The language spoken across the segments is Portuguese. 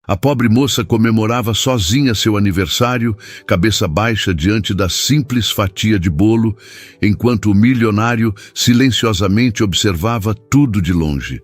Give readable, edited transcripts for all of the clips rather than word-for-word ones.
A pobre moça comemorava sozinha seu aniversário, cabeça baixa diante da simples fatia de bolo, enquanto o milionário silenciosamente observava tudo de longe.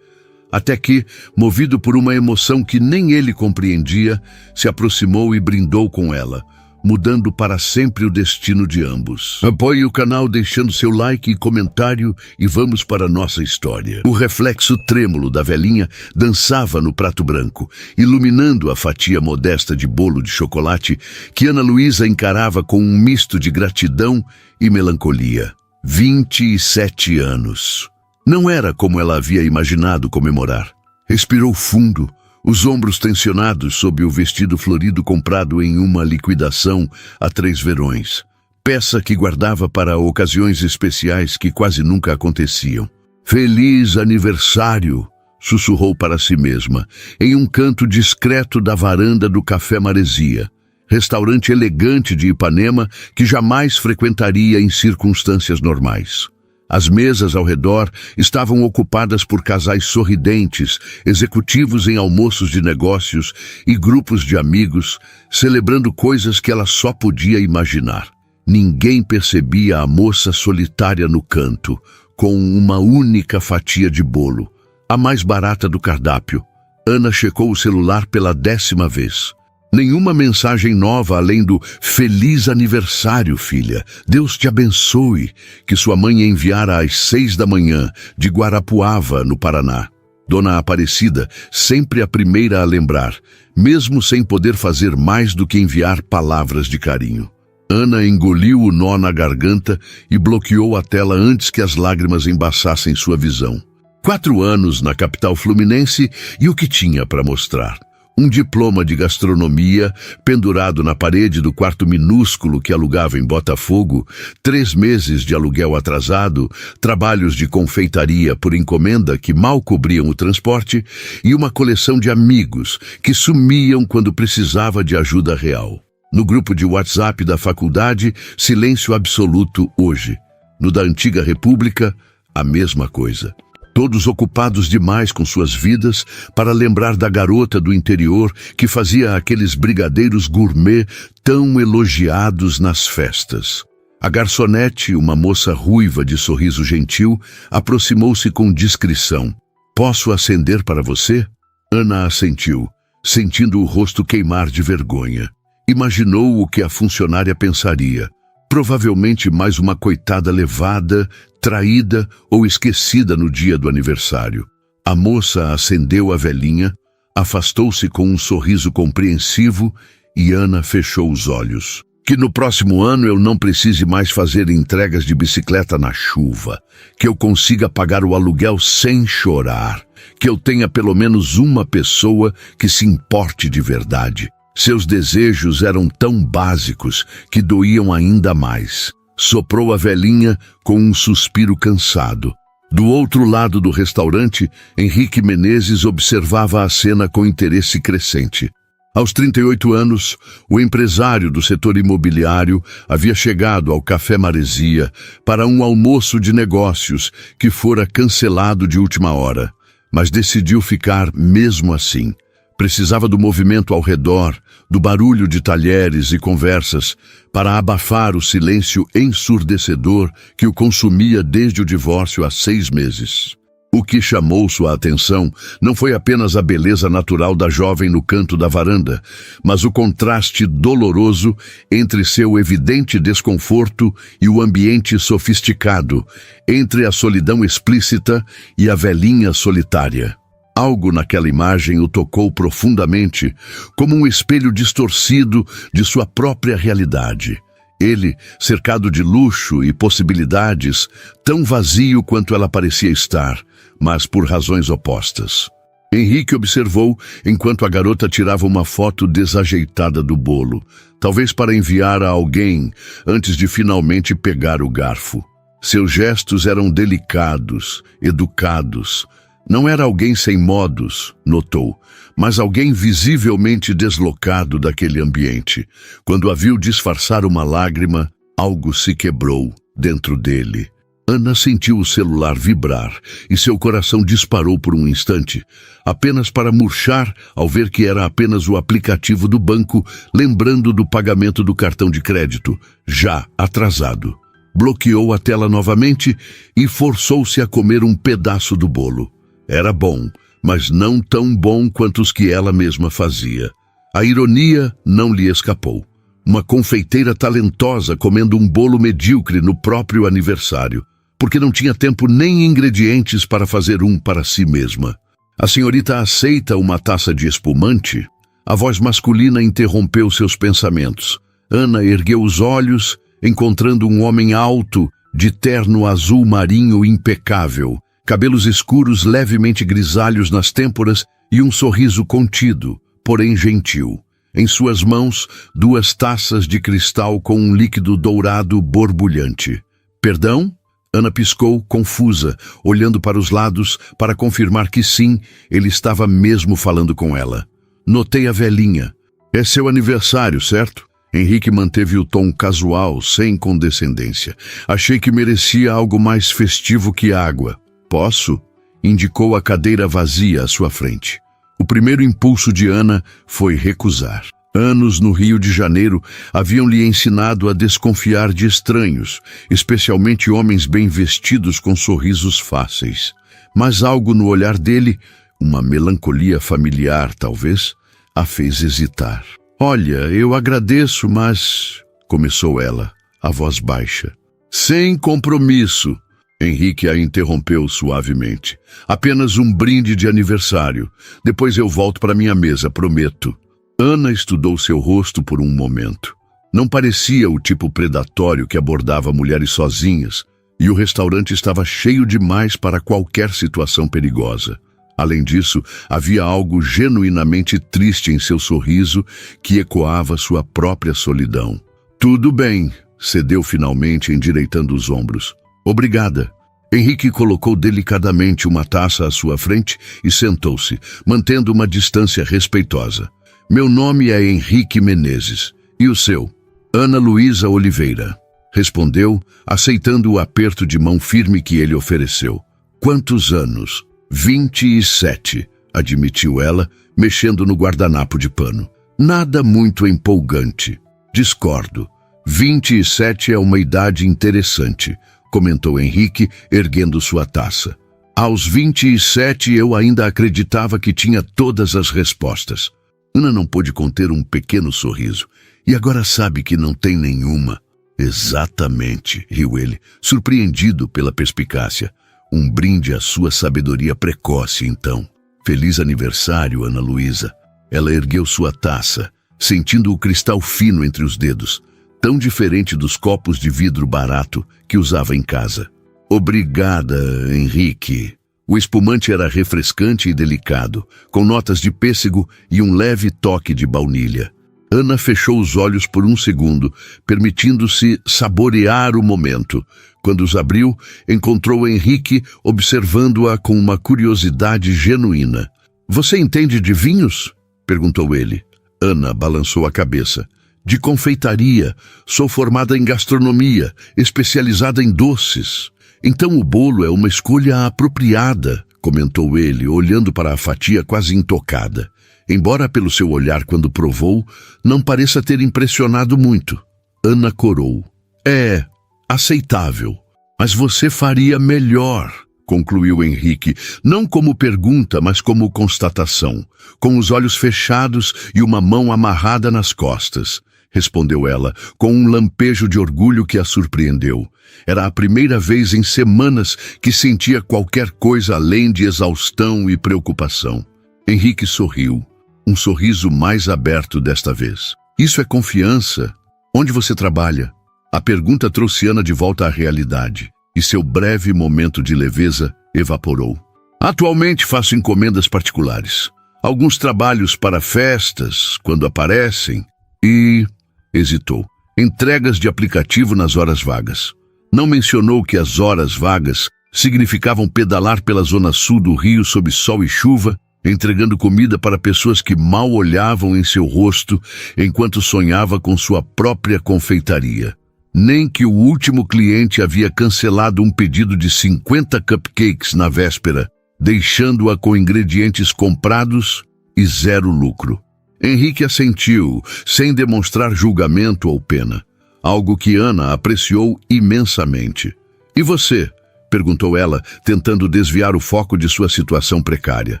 Até que, movido por uma emoção que nem ele compreendia, se aproximou e brindou com ela, mudando para sempre o destino de ambos. Apoie o canal deixando seu like e comentário e vamos para a nossa história. O reflexo trêmulo da velhinha dançava no prato branco, iluminando a fatia modesta de bolo de chocolate que Ana Luísa encarava com um misto de gratidão e melancolia. 27 anos. Não era como ela havia imaginado comemorar. Respirou fundo, os ombros tensionados sob o vestido florido comprado em uma liquidação há 3 verões. Peça que guardava para ocasiões especiais que quase nunca aconteciam. Feliz aniversário, sussurrou para si mesma, em um canto discreto da varanda do Café Maresia, restaurante elegante de Ipanema que jamais frequentaria em circunstâncias normais. As mesas ao redor estavam ocupadas por casais sorridentes, executivos em almoços de negócios e grupos de amigos, celebrando coisas que ela só podia imaginar. Ninguém percebia a moça solitária no canto, com uma única fatia de bolo, a mais barata do cardápio. Ana checou o celular pela 10ª vez. Nenhuma mensagem nova além do "Feliz aniversário, filha. Deus te abençoe", que sua mãe enviara às 6 da manhã, de Guarapuava, no Paraná. Dona Aparecida, sempre a primeira a lembrar, mesmo sem poder fazer mais do que enviar palavras de carinho. Ana engoliu o nó na garganta e bloqueou a tela antes que as lágrimas embaçassem sua visão. 4 anos na capital fluminense e o que tinha para mostrar? Um diploma de gastronomia pendurado na parede do quarto minúsculo que alugava em Botafogo, 3 meses de aluguel atrasado, trabalhos de confeitaria por encomenda que mal cobriam o transporte e uma coleção de amigos que sumiam quando precisava de ajuda real. No grupo de WhatsApp da faculdade, silêncio absoluto hoje. No da Antiga República, a mesma coisa. Todos ocupados demais com suas vidas para lembrar da garota do interior que fazia aqueles brigadeiros gourmet tão elogiados nas festas. A garçonete, uma moça ruiva de sorriso gentil, aproximou-se com discrição. "Posso acender para você?" Ana assentiu, sentindo o rosto queimar de vergonha. Imaginou o que a funcionária pensaria. Provavelmente mais uma coitada levada, traída ou esquecida no dia do aniversário. A moça acendeu a velhinha, afastou-se com um sorriso compreensivo e Ana fechou os olhos. "Que no próximo ano eu não precise mais fazer entregas de bicicleta na chuva, que eu consiga pagar o aluguel sem chorar, que eu tenha pelo menos uma pessoa que se importe de verdade." Seus desejos eram tão básicos que doíam ainda mais. Soprou a velhinha com um suspiro cansado. Do outro lado do restaurante, Henrique Menezes observava a cena com interesse crescente. Aos 38 anos, o empresário do setor imobiliário havia chegado ao Café Maresia para um almoço de negócios que fora cancelado de última hora, mas decidiu ficar mesmo assim. Precisava do movimento ao redor, do barulho de talheres e conversas, para abafar o silêncio ensurdecedor que o consumia desde o divórcio há 6 meses. O que chamou sua atenção não foi apenas a beleza natural da jovem no canto da varanda, mas o contraste doloroso entre seu evidente desconforto e o ambiente sofisticado, entre a solidão explícita e a velhinha solitária. Algo naquela imagem o tocou profundamente, como um espelho distorcido de sua própria realidade. Ele, cercado de luxo e possibilidades, tão vazio quanto ela parecia estar, mas por razões opostas. Henrique observou enquanto a garota tirava uma foto desajeitada do bolo, talvez para enviar a alguém antes de finalmente pegar o garfo. Seus gestos eram delicados, educados. Não era alguém sem modos, notou, mas alguém visivelmente deslocado daquele ambiente. Quando a viu disfarçar uma lágrima, algo se quebrou dentro dele. Ana sentiu o celular vibrar e seu coração disparou por um instante. apenas para murchar ao ver que era apenas o aplicativo do banco, lembrando do pagamento do cartão de crédito, já atrasado. Bloqueou a tela novamente e forçou-se a comer um pedaço do bolo. Era bom, mas não tão bom quanto os que ela mesma fazia. A ironia não lhe escapou. Uma confeiteira talentosa comendo um bolo medíocre no próprio aniversário, porque não tinha tempo nem ingredientes para fazer um para si mesma. A senhorita aceita uma taça de espumante? A voz masculina interrompeu seus pensamentos. Ana ergueu os olhos, encontrando um homem alto, de terno azul marinho impecável, cabelos escuros levemente grisalhos nas têmporas e um sorriso contido, porém gentil. Em suas mãos, 2 taças de cristal com um líquido dourado borbulhante. Perdão? Ana piscou, confusa, olhando para os lados para confirmar que sim, ele estava mesmo falando com ela. Notei a velhinha. É seu aniversário, certo? Henrique manteve o tom casual, sem condescendência. Achei que merecia algo mais festivo que água. Posso? Indicou a cadeira vazia à sua frente. O primeiro impulso de Ana foi recusar. Anos no Rio de Janeiro haviam lhe ensinado a desconfiar de estranhos, especialmente homens bem vestidos com sorrisos fáceis. Mas algo no olhar dele, uma melancolia familiar talvez, a fez hesitar. Olha, eu agradeço, mas... começou ela, a voz baixa. Sem compromisso. Henrique a interrompeu suavemente. Apenas um brinde de aniversário. Depois eu volto para minha mesa, prometo. Ana estudou seu rosto por um momento. Não parecia o tipo predatório que abordava mulheres sozinhas, e o restaurante estava cheio demais para qualquer situação perigosa. Além disso, havia algo genuinamente triste em seu sorriso que ecoava sua própria solidão. Tudo bem, cedeu finalmente, endireitando os ombros. Obrigada. Henrique colocou delicadamente uma taça à sua frente e sentou-se, mantendo uma distância respeitosa. Meu nome é Henrique Menezes. E o seu? Ana Luísa Oliveira. Respondeu, aceitando o aperto de mão firme que ele ofereceu. Quantos anos? 27, admitiu ela, mexendo no guardanapo de pano. Nada muito empolgante. Discordo. 27 é uma idade interessante, comentou Henrique, erguendo sua taça. Aos 27 eu ainda acreditava que tinha todas as respostas. Ana não pôde conter um pequeno sorriso. E agora sabe que não tem nenhuma. Exatamente, riu ele, surpreendido pela perspicácia. Um brinde à sua sabedoria precoce, então. Feliz aniversário, Ana Luísa. Ela ergueu sua taça, sentindo o cristal fino entre os dedos, tão diferente dos copos de vidro barato que usava em casa. Obrigada, Henrique. O espumante era refrescante e delicado, com notas de pêssego e um leve toque de baunilha. Ana fechou os olhos por um segundo, permitindo-se saborear o momento. Quando os abriu, encontrou Henrique observando-a com uma curiosidade genuína. Você entende de vinhos? Perguntou ele. Ana balançou a cabeça. De confeitaria. Sou formada em gastronomia, especializada em doces. Então o bolo é uma escolha apropriada, comentou ele, olhando para a fatia quase intocada. Embora pelo seu olhar quando provou, não pareça ter impressionado muito. Ana corou. É aceitável. Mas você faria melhor, concluiu Henrique, não como pergunta, mas como constatação. Com os olhos fechados e uma mão amarrada nas costas, respondeu ela, com um lampejo de orgulho que a surpreendeu. Era a primeira vez em semanas que sentia qualquer coisa além de exaustão e preocupação. Henrique sorriu, um sorriso mais aberto desta vez. Isso é confiança? Onde você trabalha? A pergunta trouxe Ana de volta à realidade, e seu breve momento de leveza evaporou. Atualmente faço encomendas particulares. Alguns trabalhos para festas, quando aparecem, e... hesitou. Entregas de aplicativo nas horas vagas. Não mencionou que as horas vagas significavam pedalar pela zona sul do Rio sob sol e chuva, entregando comida para pessoas que mal olhavam em seu rosto enquanto sonhava com sua própria confeitaria. Nem que o último cliente havia cancelado um pedido de 50 cupcakes na véspera, deixando-a com ingredientes comprados e zero lucro. Henrique assentiu, sem demonstrar julgamento ou pena, algo que Ana apreciou imensamente. E você? Perguntou ela, tentando desviar o foco de sua situação precária.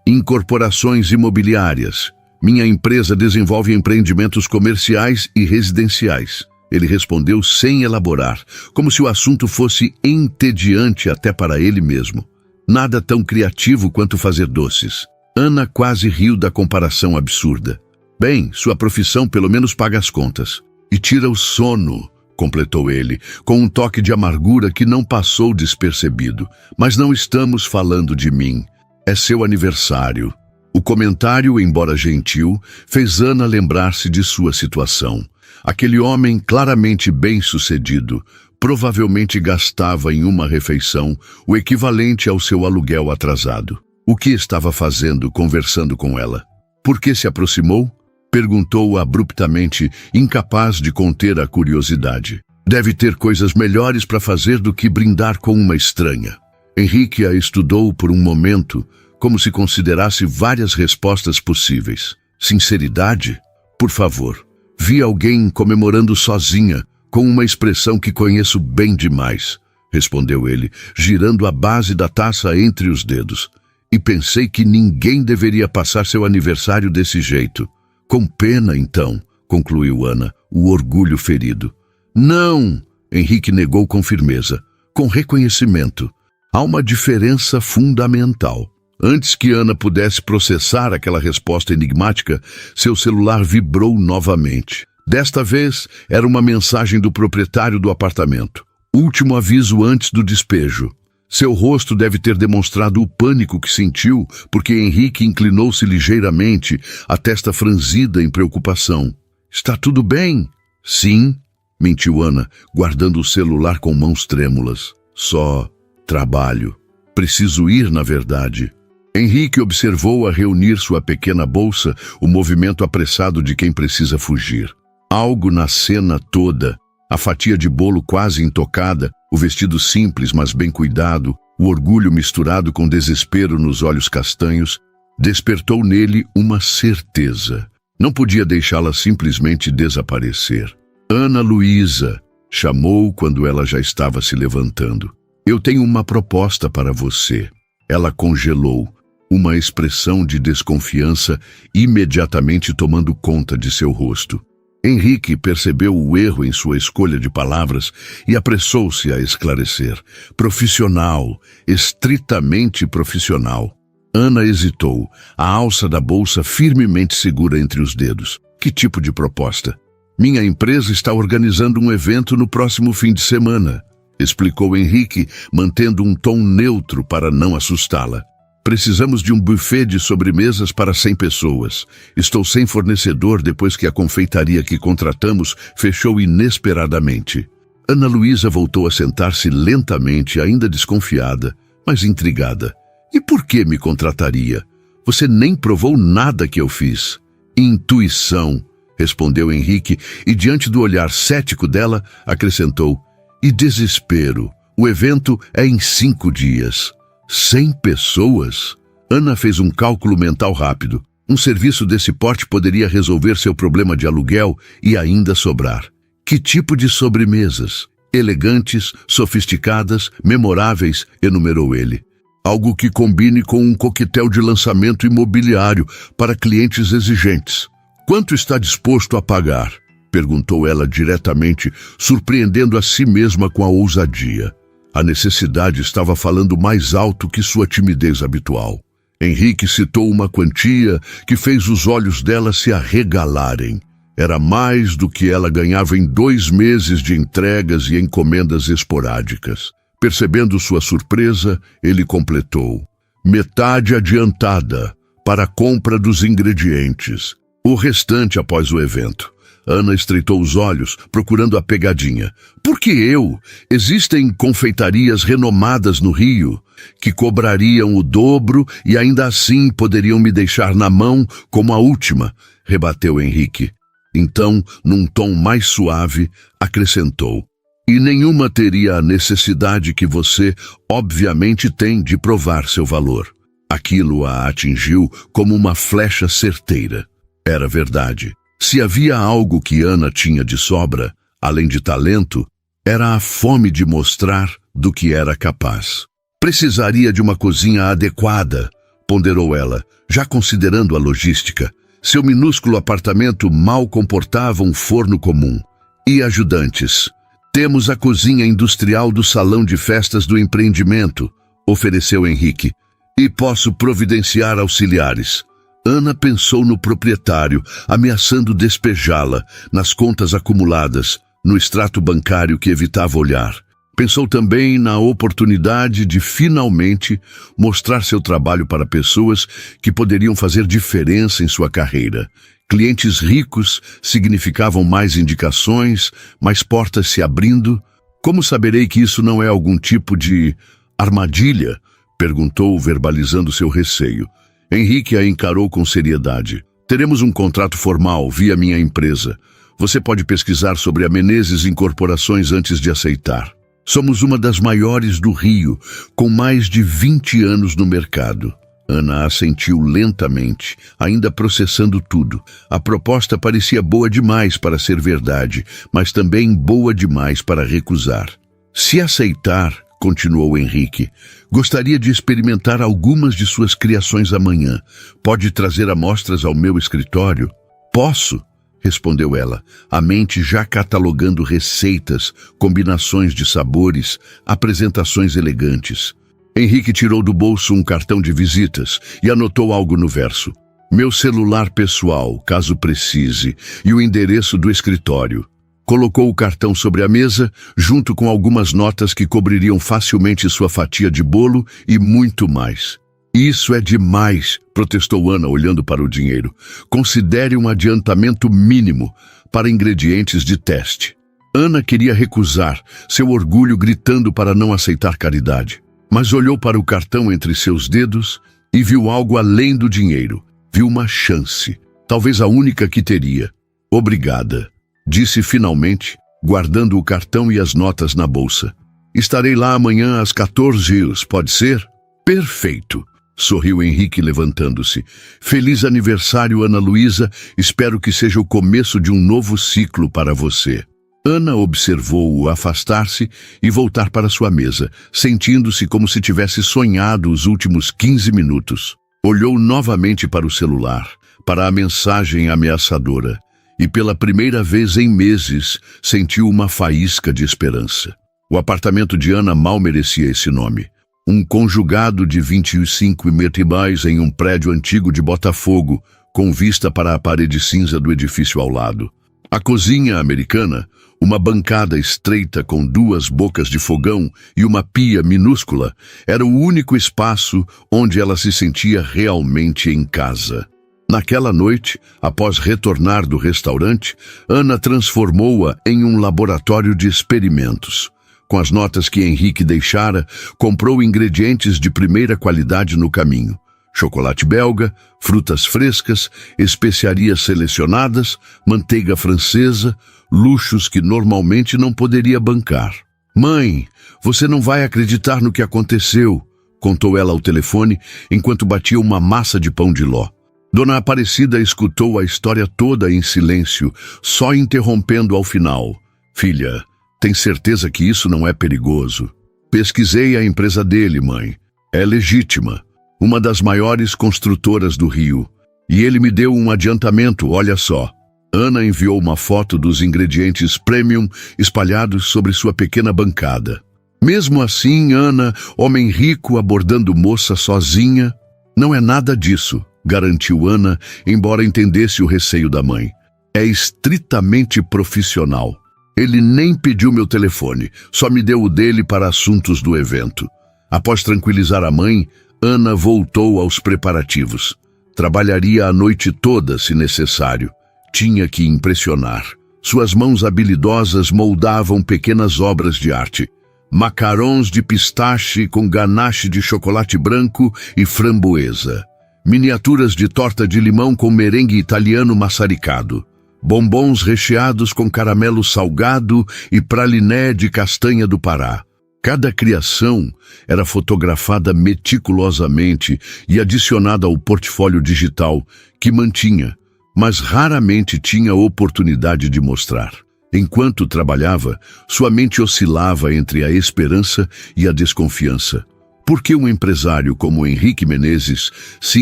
Incorporações imobiliárias. Minha empresa desenvolve empreendimentos comerciais e residenciais. Ele respondeu sem elaborar, como se o assunto fosse entediante até para ele mesmo. Nada tão criativo quanto fazer doces. Ana quase riu da comparação absurda. Bem, sua profissão pelo menos paga as contas. E tira o sono, completou ele, com um toque de amargura que não passou despercebido. Mas não estamos falando de mim. É seu aniversário. O comentário, embora gentil, fez Ana lembrar-se de sua situação. Aquele homem claramente bem-sucedido provavelmente gastava em uma refeição o equivalente ao seu aluguel atrasado. O que estava fazendo conversando com ela? Por que se aproximou? Perguntou abruptamente, incapaz de conter a curiosidade. Deve ter coisas melhores para fazer do que brindar com uma estranha. Henrique a estudou por um momento, como se considerasse várias respostas possíveis. Sinceridade? Por favor. Vi alguém comemorando sozinha, com uma expressão que conheço bem demais, respondeu ele, girando a base da taça entre os dedos. E pensei que ninguém deveria passar seu aniversário desse jeito. Com pena, então, concluiu Ana, o orgulho ferido. Não, Henrique negou com firmeza, com reconhecimento. Há uma diferença fundamental. Antes que Ana pudesse processar aquela resposta enigmática, seu celular vibrou novamente. Desta vez, era uma mensagem do proprietário do apartamento. Último aviso antes do despejo. Seu rosto deve ter demonstrado o pânico que sentiu, porque Henrique inclinou-se ligeiramente, a testa franzida em preocupação. Está tudo bem? Sim, mentiu Ana, guardando o celular com mãos trêmulas. Só trabalho. Preciso ir, na verdade. Henrique observou a reunir sua pequena bolsa, o movimento apressado de quem precisa fugir. Algo na cena toda, a fatia de bolo quase intocada, o vestido simples, mas bem cuidado, o orgulho misturado com desespero nos olhos castanhos, despertou nele uma certeza. Não podia deixá-la simplesmente desaparecer. Ana Luísa, chamou quando ela já estava se levantando. Eu tenho uma proposta para você. Ela congelou, uma expressão de desconfiança imediatamente tomando conta de seu rosto. Henrique percebeu o erro em sua escolha de palavras e apressou-se a esclarecer. Profissional, estritamente profissional. Ana hesitou, a alça da bolsa firmemente segura entre os dedos. Que tipo de proposta? Minha empresa está organizando um evento no próximo fim de semana, explicou Henrique, mantendo um tom neutro para não assustá-la. Precisamos de um buffet de sobremesas para 100 pessoas. Estou sem fornecedor depois que a confeitaria que contratamos fechou inesperadamente. Ana Luísa voltou a sentar-se lentamente, ainda desconfiada, mas intrigada. E por que me contrataria? Você nem provou nada que eu fiz. Intuição, respondeu Henrique, e diante do olhar cético dela, acrescentou. E desespero. O evento é em 5 dias. 100 pessoas? Ana fez um cálculo mental rápido. Um serviço desse porte poderia resolver seu problema de aluguel e ainda sobrar. Que tipo de sobremesas? Elegantes, sofisticadas, memoráveis, enumerou ele. Algo que combine com um coquetel de lançamento imobiliário para clientes exigentes. Quanto está disposto a pagar? Perguntou ela diretamente, surpreendendo a si mesma com a ousadia. A necessidade estava falando mais alto que sua timidez habitual. Henrique citou uma quantia que fez os olhos dela se arregalarem. Era mais do que ela ganhava em 2 meses de entregas e encomendas esporádicas. Percebendo sua surpresa, ele completou. Metade adiantada, para a compra dos ingredientes. O restante após o evento. Ana estreitou os olhos, procurando a pegadinha. Por que eu? Existem confeitarias renomadas no Rio, que cobrariam o dobro e ainda assim poderiam me deixar na mão como a última, rebateu Henrique. Então, num tom mais suave, acrescentou. E nenhuma teria a necessidade que você, obviamente, tem de provar seu valor. Aquilo a atingiu como uma flecha certeira. Era verdade. Se havia algo que Ana tinha de sobra, além de talento, era a fome de mostrar do que era capaz. Precisaria de uma cozinha adequada, ponderou ela, já considerando a logística. Seu minúsculo apartamento mal comportava um forno comum. E ajudantes? Temos a cozinha industrial do salão de festas do empreendimento, ofereceu Henrique. E posso providenciar auxiliares. Ana pensou no proprietário, ameaçando despejá-la, nas contas acumuladas, no extrato bancário que evitava olhar. Pensou também na oportunidade de finalmente mostrar seu trabalho para pessoas que poderiam fazer diferença em sua carreira. Clientes ricos significavam mais indicações, mais portas se abrindo. Como saberei que isso não é algum tipo de armadilha? Perguntou, verbalizando seu receio. Henrique a encarou com seriedade. Teremos um contrato formal via minha empresa. Você pode pesquisar sobre a Menezes Incorporações antes de aceitar. Somos uma das maiores do Rio, com mais de 20 anos no mercado. Ana assentiu lentamente, ainda processando tudo. A proposta parecia boa demais para ser verdade, mas também boa demais para recusar. Se aceitar, continuou Henrique, gostaria de experimentar algumas de suas criações amanhã. Pode trazer amostras ao meu escritório? Posso, respondeu ela, a mente já catalogando receitas, combinações de sabores, apresentações elegantes. Henrique tirou do bolso um cartão de visitas e anotou algo no verso. Meu celular pessoal, caso precise, e o endereço do escritório. Colocou o cartão sobre a mesa, junto com algumas notas que cobririam facilmente sua fatia de bolo e muito mais. Isso é demais, protestou Ana, olhando para o dinheiro. Considere um adiantamento mínimo para ingredientes de teste. Ana queria recusar, seu orgulho gritando para não aceitar caridade. Mas olhou para o cartão entre seus dedos e viu algo além do dinheiro. Viu uma chance, talvez a única que teria. Obrigada, disse finalmente, guardando o cartão e as notas na bolsa. Estarei lá amanhã às 14h, pode ser? Perfeito, sorriu Henrique levantando-se. Feliz aniversário, Ana Luísa. Espero que seja o começo de um novo ciclo para você. Ana observou-o afastar-se e voltar para sua mesa, sentindo-se como se tivesse sonhado os últimos 15 minutos. Olhou novamente para o celular, para a mensagem ameaçadora, e pela primeira vez em meses sentiu uma faísca de esperança. O apartamento de Ana mal merecia esse nome. Um conjugado de 25 metros em um prédio antigo de Botafogo, com vista para a parede cinza do edifício ao lado. A cozinha americana, uma bancada estreita com 2 bocas de fogão e uma pia minúscula, era o único espaço onde ela se sentia realmente em casa. Naquela noite, após retornar do restaurante, Ana transformou-a em um laboratório de experimentos. Com as notas que Henrique deixara, comprou ingredientes de primeira qualidade no caminho. Chocolate belga, frutas frescas, especiarias selecionadas, manteiga francesa, luxos que normalmente não poderia bancar. Mãe, você não vai acreditar no que aconteceu, contou ela ao telefone enquanto batia uma massa de pão de ló. Dona Aparecida escutou a história toda em silêncio, só interrompendo ao final. Filha, tem certeza que isso não é perigoso? Pesquisei a empresa dele, mãe. É legítima. Uma das maiores construtoras do Rio. E ele me deu um adiantamento, olha só. Ana enviou uma foto dos ingredientes premium espalhados sobre sua pequena bancada. Mesmo assim, Ana, homem rico abordando moça sozinha, não é nada disso, garantiu Ana, embora entendesse o receio da mãe. É estritamente profissional. Ele nem pediu meu telefone, só me deu o dele para assuntos do evento. Após tranquilizar a mãe, Ana voltou aos preparativos. Trabalharia a noite toda, se necessário. Tinha que impressionar. Suas mãos habilidosas moldavam pequenas obras de arte. Macarons de pistache com ganache de chocolate branco e framboesa. Miniaturas de torta de limão com merengue italiano maçaricado. Bombons recheados com caramelo salgado e praliné de castanha do Pará. Cada criação era fotografada meticulosamente e adicionada ao portfólio digital que mantinha, mas raramente tinha oportunidade de mostrar. Enquanto trabalhava, sua mente oscilava entre a esperança e a desconfiança. Por que um empresário como Henrique Menezes se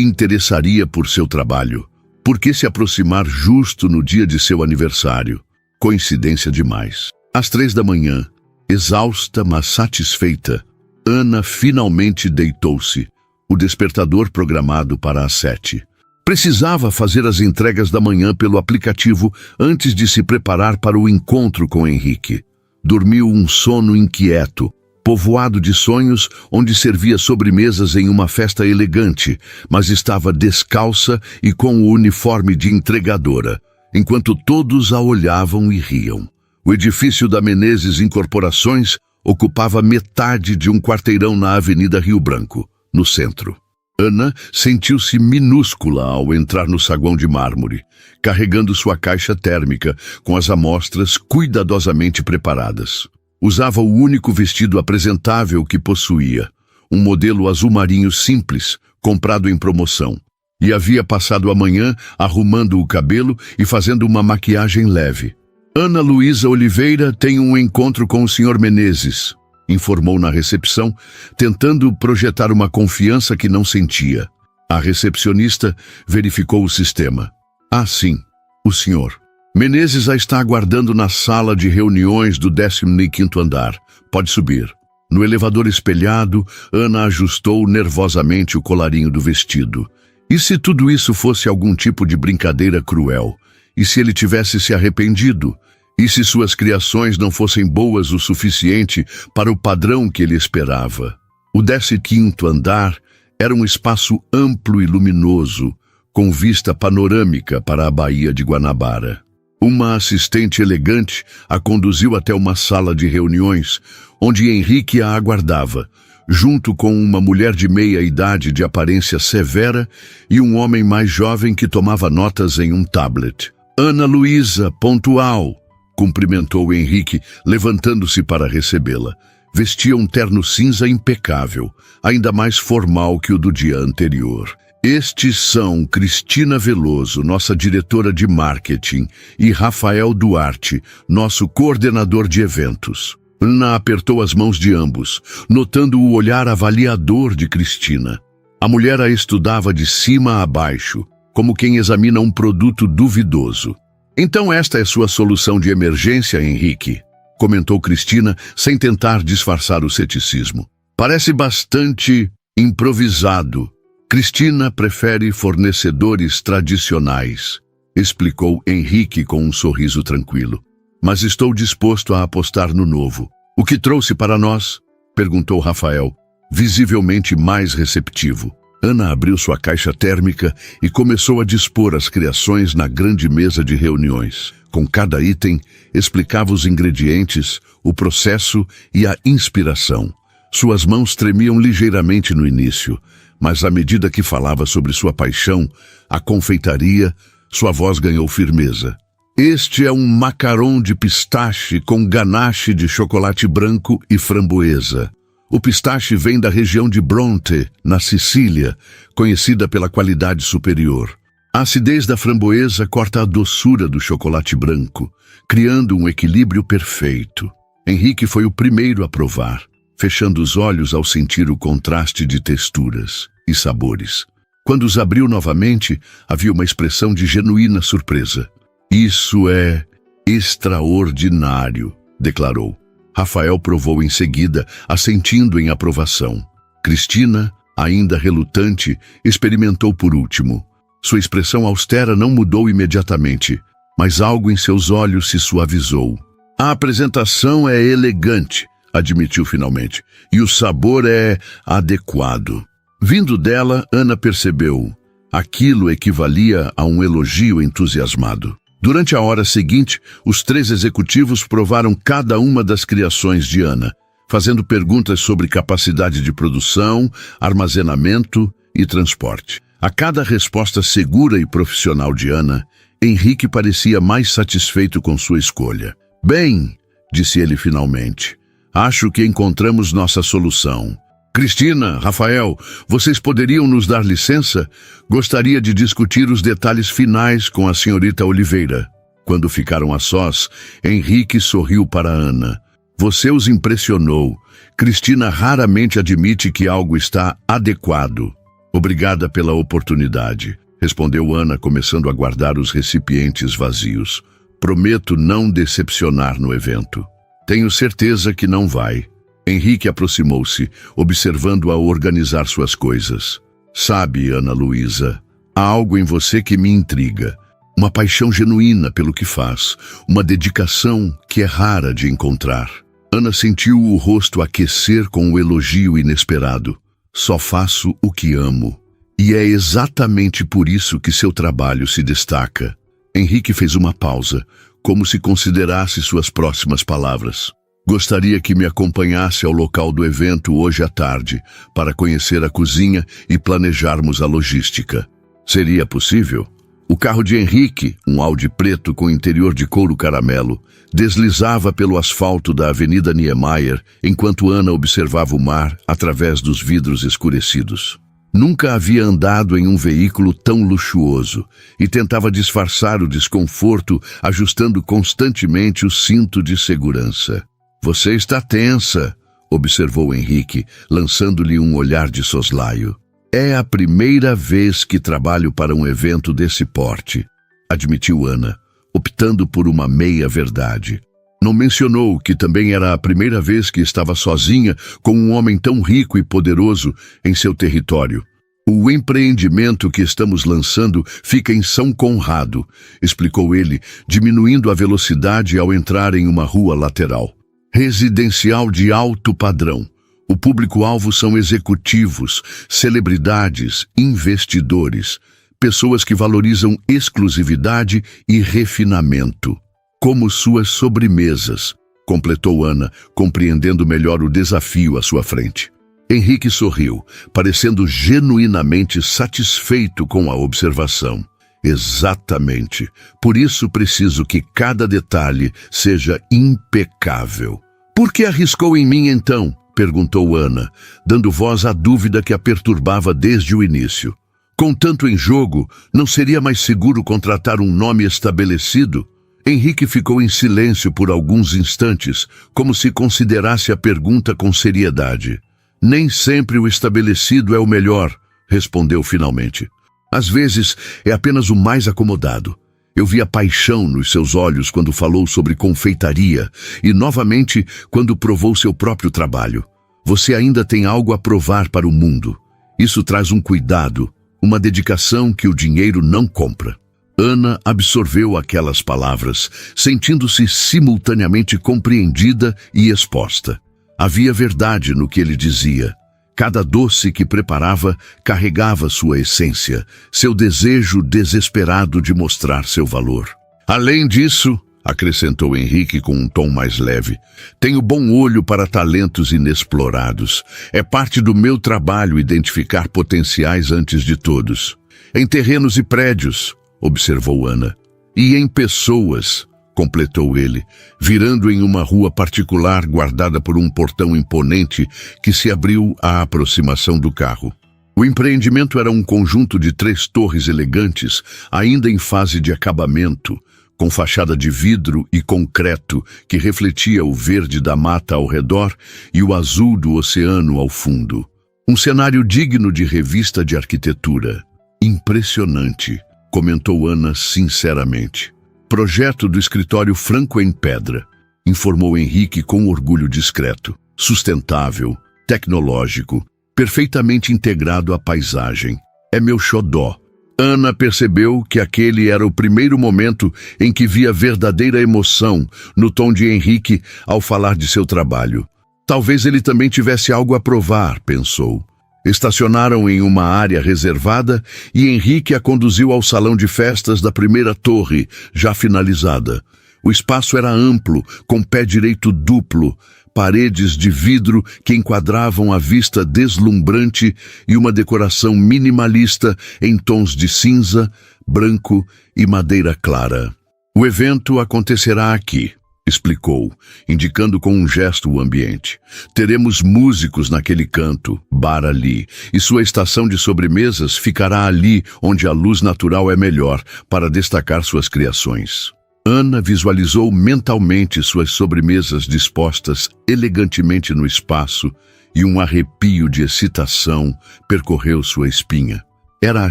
interessaria por seu trabalho? Por que se aproximar justo no dia de seu aniversário? Coincidência demais. Às 3 da manhã, exausta, mas satisfeita, Ana finalmente deitou-se, o despertador programado para as 7. Precisava fazer as entregas da manhã pelo aplicativo antes de se preparar para o encontro com Henrique. Dormiu um sono inquieto, povoado de sonhos, onde servia sobremesas em uma festa elegante, mas estava descalça e com o uniforme de entregadora, enquanto todos a olhavam e riam. O edifício da Menezes Incorporações ocupava metade de um quarteirão na Avenida Rio Branco, no centro. Ana sentiu-se minúscula ao entrar no saguão de mármore, carregando sua caixa térmica com as amostras cuidadosamente preparadas. Usava o único vestido apresentável que possuía, um modelo azul marinho simples, comprado em promoção, e havia passado a manhã arrumando o cabelo e fazendo uma maquiagem leve. Ana Luísa Oliveira tem um encontro com o Sr. Menezes, informou na recepção, tentando projetar uma confiança que não sentia. A recepcionista verificou o sistema. Ah, sim, o senhor. Menezes a está aguardando na sala de reuniões do 15º andar. Pode subir. No elevador espelhado, Ana ajustou nervosamente o colarinho do vestido. E se tudo isso fosse algum tipo de brincadeira cruel? E se ele tivesse se arrependido? E se suas criações não fossem boas o suficiente para o padrão que ele esperava? O 15º andar era um espaço amplo e luminoso, com vista panorâmica para a Baía de Guanabara. Uma assistente elegante a conduziu até uma sala de reuniões, onde Henrique a aguardava, junto com uma mulher de meia idade de aparência severa e um homem mais jovem que tomava notas em um tablet. Ana Luísa, pontual, cumprimentou Henrique, levantando-se para recebê-la. Vestia um terno cinza impecável, ainda mais formal que o do dia anterior. Estes são Cristina Veloso, nossa diretora de marketing, e Rafael Duarte, nosso coordenador de eventos. Ana apertou as mãos de ambos, notando o olhar avaliador de Cristina. A mulher a estudava de cima a baixo, como quem examina um produto duvidoso. Então esta é sua solução de emergência, Henrique, comentou Cristina, sem tentar disfarçar o ceticismo. Parece bastante improvisado. Cristina prefere fornecedores tradicionais, explicou Henrique com um sorriso tranquilo. Mas estou disposto a apostar no novo. O que trouxe para nós? Perguntou Rafael, visivelmente mais receptivo. Ana abriu sua caixa térmica e começou a dispor as criações na grande mesa de reuniões. Com cada item, explicava os ingredientes, o processo e a inspiração. Suas mãos tremiam ligeiramente no início, mas à medida que falava sobre sua paixão, a confeitaria, sua voz ganhou firmeza. Este é um macarrão de pistache com ganache de chocolate branco e framboesa. O pistache vem da região de Bronte, na Sicília, conhecida pela qualidade superior. A acidez da framboesa corta a doçura do chocolate branco, criando um equilíbrio perfeito. Henrique foi o primeiro a provar, fechando os olhos ao sentir o contraste de texturas e sabores. Quando os abriu novamente, havia uma expressão de genuína surpresa. Isso é extraordinário, declarou. Rafael provou em seguida, assentindo em aprovação. Cristina, ainda relutante, experimentou por último. Sua expressão austera não mudou imediatamente, mas algo em seus olhos se suavizou. A apresentação é elegante, admitiu finalmente, e o sabor é adequado. Vindo dela, Ana percebeu. Aquilo equivalia a um elogio entusiasmado. Durante a hora seguinte, os 3 executivos provaram cada uma das criações de Ana, fazendo perguntas sobre capacidade de produção, armazenamento e transporte. A cada resposta segura e profissional de Ana, Henrique parecia mais satisfeito com sua escolha. Bem, disse ele finalmente, Acho que encontramos nossa solução. Cristina, Rafael, vocês poderiam nos dar licença? Gostaria de discutir os detalhes finais com a senhorita Oliveira. Quando ficaram a sós, Henrique sorriu para Ana. Você os impressionou. Cristina raramente admite que algo está adequado. Obrigada pela oportunidade, respondeu Ana, começando a guardar os recipientes vazios. Prometo não decepcionar no evento. Tenho certeza que não vai. Henrique aproximou-se, observando-a organizar suas coisas. Sabe, Ana Luísa, há algo em você que me intriga. Uma paixão genuína pelo que faz, uma dedicação que é rara de encontrar. Ana sentiu o rosto aquecer com o elogio inesperado. Só faço o que amo. E é exatamente por isso que seu trabalho se destaca. Henrique fez uma pausa, como se considerasse suas próximas palavras. Gostaria que me acompanhasse ao local do evento hoje à tarde, para conhecer a cozinha e planejarmos a logística. Seria possível? O carro de Henrique, um Audi preto com interior de couro caramelo, deslizava pelo asfalto da Avenida Niemeyer, enquanto Ana observava o mar através dos vidros escurecidos. Nunca havia andado em um veículo tão luxuoso e tentava disfarçar o desconforto, ajustando constantemente o cinto de segurança. Você está tensa, observou Henrique, lançando-lhe um olhar de soslaio. É a primeira vez que trabalho para um evento desse porte, admitiu Ana, optando por uma meia-verdade. Não mencionou que também era a primeira vez que estava sozinha com um homem tão rico e poderoso em seu território. O empreendimento que estamos lançando fica em São Conrado, explicou ele, diminuindo a velocidade ao entrar em uma rua lateral. Residencial de alto padrão. O público-alvo são executivos, celebridades, investidores, pessoas que valorizam exclusividade e refinamento. Como suas sobremesas, completou Ana, compreendendo melhor o desafio à sua frente. Henrique sorriu, parecendo genuinamente satisfeito com a observação. Exatamente. Por isso preciso que cada detalhe seja impecável. Por que arriscou em mim então? Perguntou Ana, dando voz à dúvida que a perturbava desde o início. Com tanto em jogo, não seria mais seguro contratar um nome estabelecido? Henrique ficou em silêncio por alguns instantes, como se considerasse a pergunta com seriedade. Nem sempre o estabelecido é o melhor, respondeu finalmente. Às vezes é apenas o mais acomodado. Eu vi a paixão nos seus olhos quando falou sobre confeitaria e novamente quando provou seu próprio trabalho. Você ainda tem algo a provar para o mundo. Isso traz um cuidado, uma dedicação que o dinheiro não compra. Ana absorveu aquelas palavras, sentindo-se simultaneamente compreendida e exposta. Havia verdade no que ele dizia. Cada doce que preparava carregava sua essência, seu desejo desesperado de mostrar seu valor. Além disso, acrescentou Henrique com um tom mais leve, tenho bom olho para talentos inexplorados. É parte do meu trabalho identificar potenciais antes de todos. Em terrenos e prédios, observou Ana. E em pessoas, completou ele, virando em uma rua particular guardada por um portão imponente que se abriu à aproximação do carro. O empreendimento era um conjunto de 3 torres elegantes, ainda em fase de acabamento, com fachada de vidro e concreto que refletia o verde da mata ao redor e o azul do oceano ao fundo. Um cenário digno de revista de arquitetura. Impressionante, comentou Ana sinceramente. Projeto do escritório Franco em Pedra, informou Henrique com orgulho discreto. Sustentável, tecnológico, perfeitamente integrado à paisagem. É meu xodó. Ana percebeu que aquele era o primeiro momento em que via verdadeira emoção no tom de Henrique ao falar de seu trabalho. Talvez ele também tivesse algo a provar, pensou. Estacionaram em uma área reservada e Henrique a conduziu ao salão de festas da primeira torre, já finalizada. O espaço era amplo, com pé direito duplo, paredes de vidro que enquadravam a vista deslumbrante e uma decoração minimalista em tons de cinza, branco e madeira clara. O evento acontecerá aqui, explicou, indicando com um gesto o ambiente. Teremos músicos naquele canto, bar ali, e sua estação de sobremesas ficará ali onde a luz natural é melhor para destacar suas criações. Ana visualizou mentalmente suas sobremesas dispostas elegantemente no espaço e um arrepio de excitação percorreu sua espinha. Era a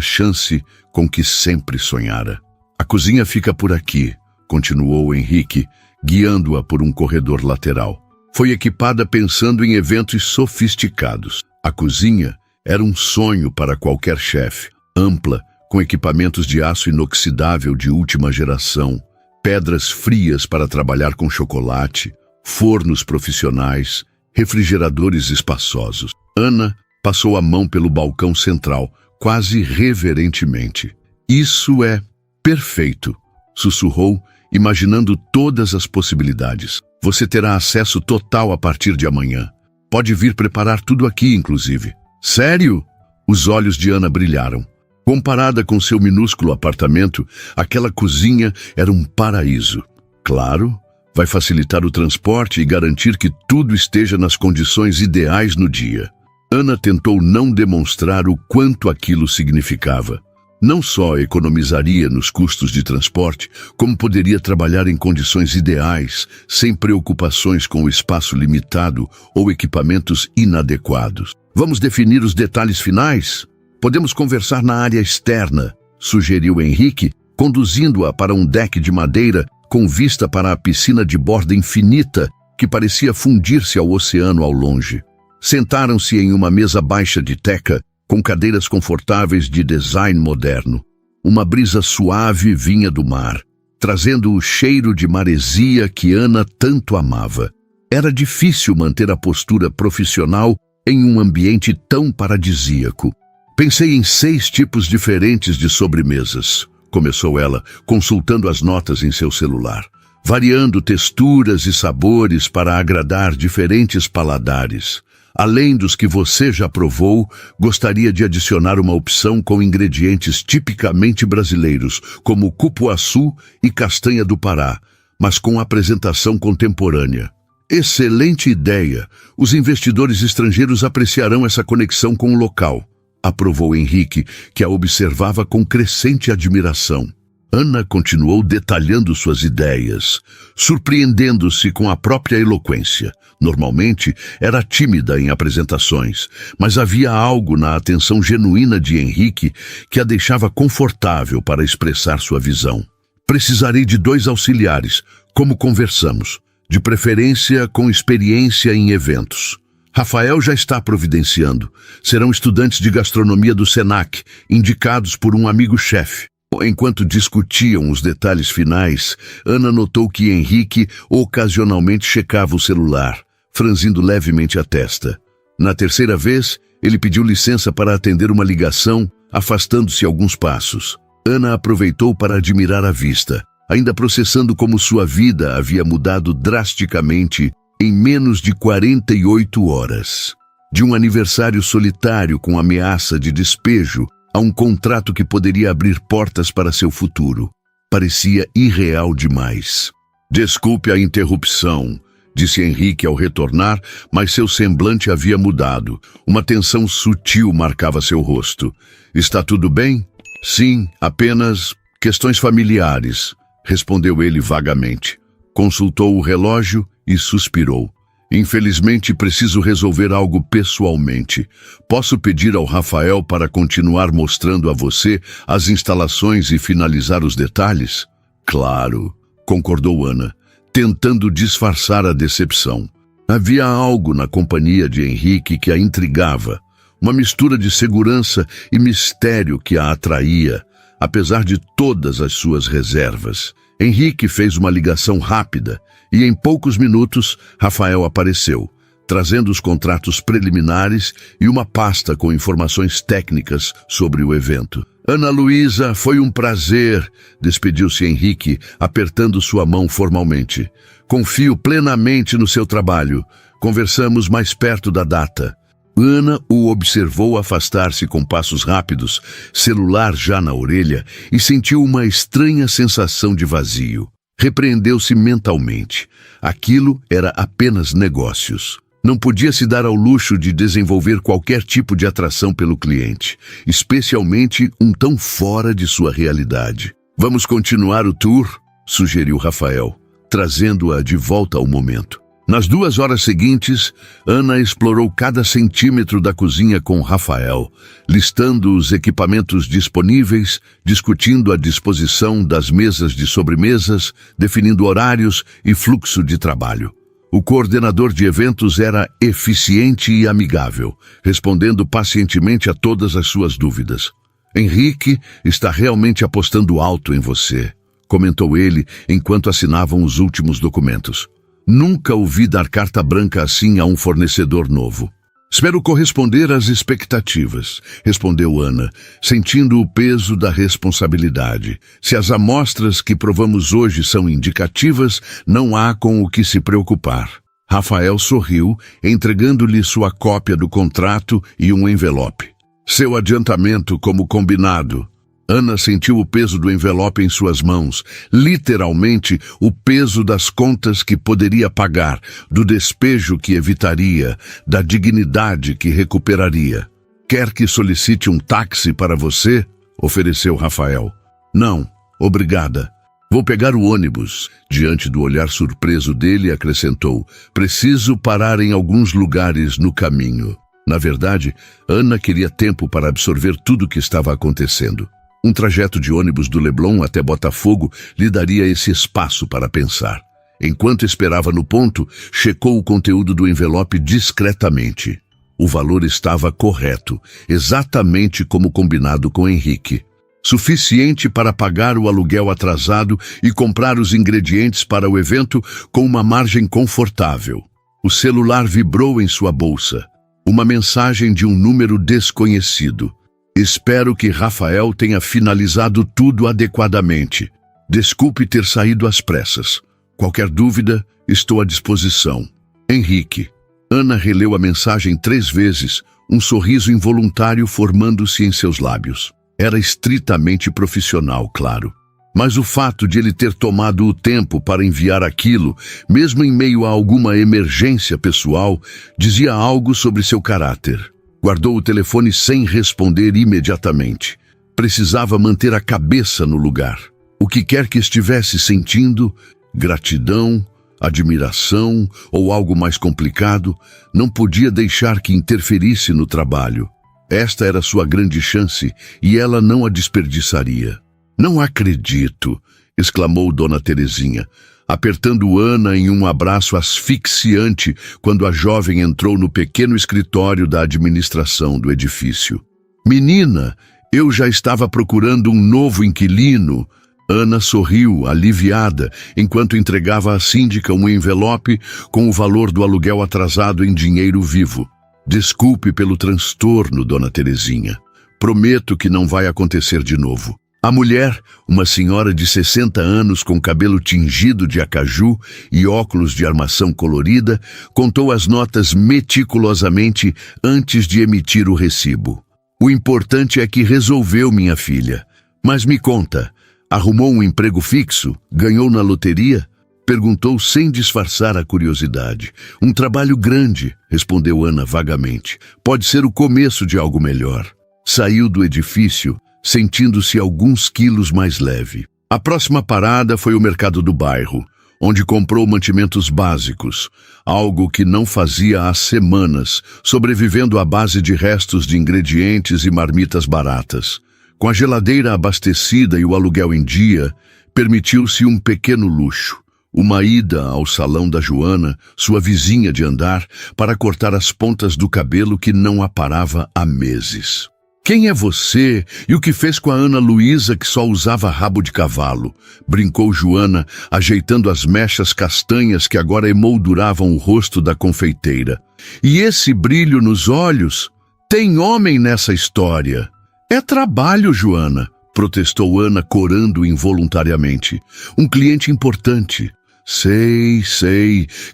chance com que sempre sonhara. A cozinha fica por aqui, continuou Henrique, guiando-a por um corredor lateral. Foi equipada pensando em eventos sofisticados. A cozinha era um sonho para qualquer chefe, ampla, com equipamentos de aço inoxidável de última geração, pedras frias para trabalhar com chocolate, fornos profissionais, refrigeradores espaçosos. Ana passou a mão pelo balcão central, quase reverentemente. Isso é perfeito, sussurrou, imaginando todas as possibilidades. Você terá acesso total a partir de amanhã. Pode vir preparar tudo aqui, inclusive. Sério? Os olhos de Ana brilharam. Comparada com seu minúsculo apartamento, aquela cozinha era um paraíso. Claro, vai facilitar o transporte e garantir que tudo esteja nas condições ideais no dia. Ana tentou não demonstrar o quanto aquilo significava. Não só economizaria nos custos de transporte, como poderia trabalhar em condições ideais, sem preocupações com o espaço limitado ou equipamentos inadequados. Vamos definir os detalhes finais? Podemos conversar na área externa, sugeriu Henrique, conduzindo-a para um deck de madeira com vista para a piscina de borda infinita que parecia fundir-se ao oceano ao longe. Sentaram-se em uma mesa baixa de teca, com cadeiras confortáveis de design moderno. Uma brisa suave vinha do mar, trazendo o cheiro de maresia que Ana tanto amava. Era difícil manter a postura profissional em um ambiente tão paradisíaco. Pensei em 6 tipos diferentes de sobremesas, começou ela, consultando as notas em seu celular, variando texturas e sabores para agradar diferentes paladares. Além dos que você já provou, gostaria de adicionar uma opção com ingredientes tipicamente brasileiros, como cupuaçu e castanha do Pará, mas com apresentação contemporânea. Excelente ideia! Os investidores estrangeiros apreciarão essa conexão com o local, aprovou Henrique, que a observava com crescente admiração. Ana continuou detalhando suas ideias, surpreendendo-se com a própria eloquência. Normalmente, era tímida em apresentações, mas havia algo na atenção genuína de Henrique que a deixava confortável para expressar sua visão. Precisarei de 2 auxiliares, como conversamos, de preferência com experiência em eventos. Rafael já está providenciando. Serão estudantes de gastronomia do Senac, indicados por um amigo-chefe. Enquanto discutiam os detalhes finais, Ana notou que Henrique ocasionalmente checava o celular, franzindo levemente a testa. Na terceira vez, ele pediu licença para atender uma ligação, afastando-se alguns passos. Ana aproveitou para admirar a vista, ainda processando como sua vida havia mudado drasticamente em menos de 48 horas. De um aniversário solitário com ameaça de despejo a um contrato que poderia abrir portas para seu futuro. Parecia irreal demais. Desculpe a interrupção, disse Henrique ao retornar, mas seu semblante havia mudado. Uma tensão sutil marcava seu rosto. Está tudo bem? Sim, apenas questões familiares, respondeu ele vagamente. Consultou o relógio e suspirou. Infelizmente, preciso resolver algo pessoalmente. Posso pedir ao Rafael para continuar mostrando a você as instalações e finalizar os detalhes? Claro, concordou Ana, tentando disfarçar a decepção. Havia algo na companhia de Henrique que a intrigava, uma mistura de segurança e mistério que a atraía, apesar de todas as suas reservas. Henrique fez uma ligação rápida e em poucos minutos Rafael apareceu, trazendo os contratos preliminares e uma pasta com informações técnicas sobre o evento. Ana Luísa, foi um prazer, despediu-se Henrique, apertando sua mão formalmente. Confio plenamente no seu trabalho. Conversamos mais perto da data. Ana o observou afastar-se com passos rápidos, celular já na orelha, e sentiu uma estranha sensação de vazio. Repreendeu-se mentalmente. Aquilo era apenas negócios. Não podia se dar ao luxo de desenvolver qualquer tipo de atração pelo cliente, especialmente um tão fora de sua realidade. Vamos continuar o tour? Sugeriu Rafael, trazendo-a de volta ao momento. Nas 2 horas seguintes, Ana explorou cada centímetro da cozinha com Rafael, listando os equipamentos disponíveis, discutindo a disposição das mesas de sobremesas, definindo horários e fluxo de trabalho. O coordenador de eventos era eficiente e amigável, respondendo pacientemente a todas as suas dúvidas. Henrique está realmente apostando alto em você, comentou ele enquanto assinavam os últimos documentos. Nunca ouvi dar carta branca assim a um fornecedor novo. Espero corresponder às expectativas, respondeu Ana, sentindo o peso da responsabilidade. Se as amostras que provamos hoje são indicativas, não há com o que se preocupar. Rafael sorriu, entregando-lhe sua cópia do contrato e um envelope. Seu adiantamento como combinado. Ana sentiu o peso do envelope em suas mãos, literalmente o peso das contas que poderia pagar, do despejo que evitaria, da dignidade que recuperaria. Quer que solicite um táxi para você? Ofereceu Rafael. Não, obrigada. Vou pegar o ônibus. Diante do olhar surpreso dele, acrescentou, preciso parar em alguns lugares no caminho. Na verdade, Ana queria tempo para absorver tudo o que estava acontecendo. Um trajeto de ônibus do Leblon até Botafogo lhe daria esse espaço para pensar. Enquanto esperava no ponto, checou o conteúdo do envelope discretamente. O valor estava correto, exatamente como combinado com Henrique. Suficiente para pagar o aluguel atrasado e comprar os ingredientes para o evento com uma margem confortável. O celular vibrou em sua bolsa. Uma mensagem de um número desconhecido. Espero que Rafael tenha finalizado tudo adequadamente. Desculpe ter saído às pressas. Qualquer dúvida, estou à disposição. Henrique. Ana releu a mensagem 3 vezes, um sorriso involuntário formando-se em seus lábios. Era estritamente profissional, claro. Mas o fato de ele ter tomado o tempo para enviar aquilo, mesmo em meio a alguma emergência pessoal, dizia algo sobre seu caráter. Guardou o telefone sem responder imediatamente. Precisava manter a cabeça no lugar. O que quer que estivesse sentindo, gratidão, admiração ou algo mais complicado, não podia deixar que interferisse no trabalho. Esta era sua grande chance e ela não a desperdiçaria. Não acredito, exclamou Dona Terezinha, apertando Ana em um abraço asfixiante quando a jovem entrou no pequeno escritório da administração do edifício. Menina, eu já estava procurando um novo inquilino. Ana sorriu, aliviada, enquanto entregava à síndica um envelope com o valor do aluguel atrasado em dinheiro vivo. Desculpe pelo transtorno, Dona Terezinha. Prometo que não vai acontecer de novo. A mulher, uma senhora de 60 anos com cabelo tingido de acaju e óculos de armação colorida, contou as notas meticulosamente antes de emitir o recibo. O importante é que resolveu, minha filha. Mas me conta, arrumou um emprego fixo? Ganhou na loteria? Perguntou sem disfarçar a curiosidade. Um trabalho grande, respondeu Ana vagamente. Pode ser o começo de algo melhor. Saiu do edifício, sentindo-se alguns quilos mais leve. A próxima parada foi o mercado do bairro, onde comprou mantimentos básicos, algo que não fazia há semanas, sobrevivendo à base de restos de ingredientes e marmitas baratas. Com a geladeira abastecida e o aluguel em dia, permitiu-se um pequeno luxo. Uma ida ao salão da Joana, sua vizinha de andar, para cortar as pontas do cabelo que não aparava há meses. Quem é você e o que fez com a Ana Luísa que só usava rabo de cavalo? Brincou Joana, ajeitando as mechas castanhas que agora emolduravam o rosto da confeiteira. E esse brilho nos olhos? Tem homem nessa história. É trabalho, Joana, protestou Ana, corando involuntariamente. Um cliente importante. Sei,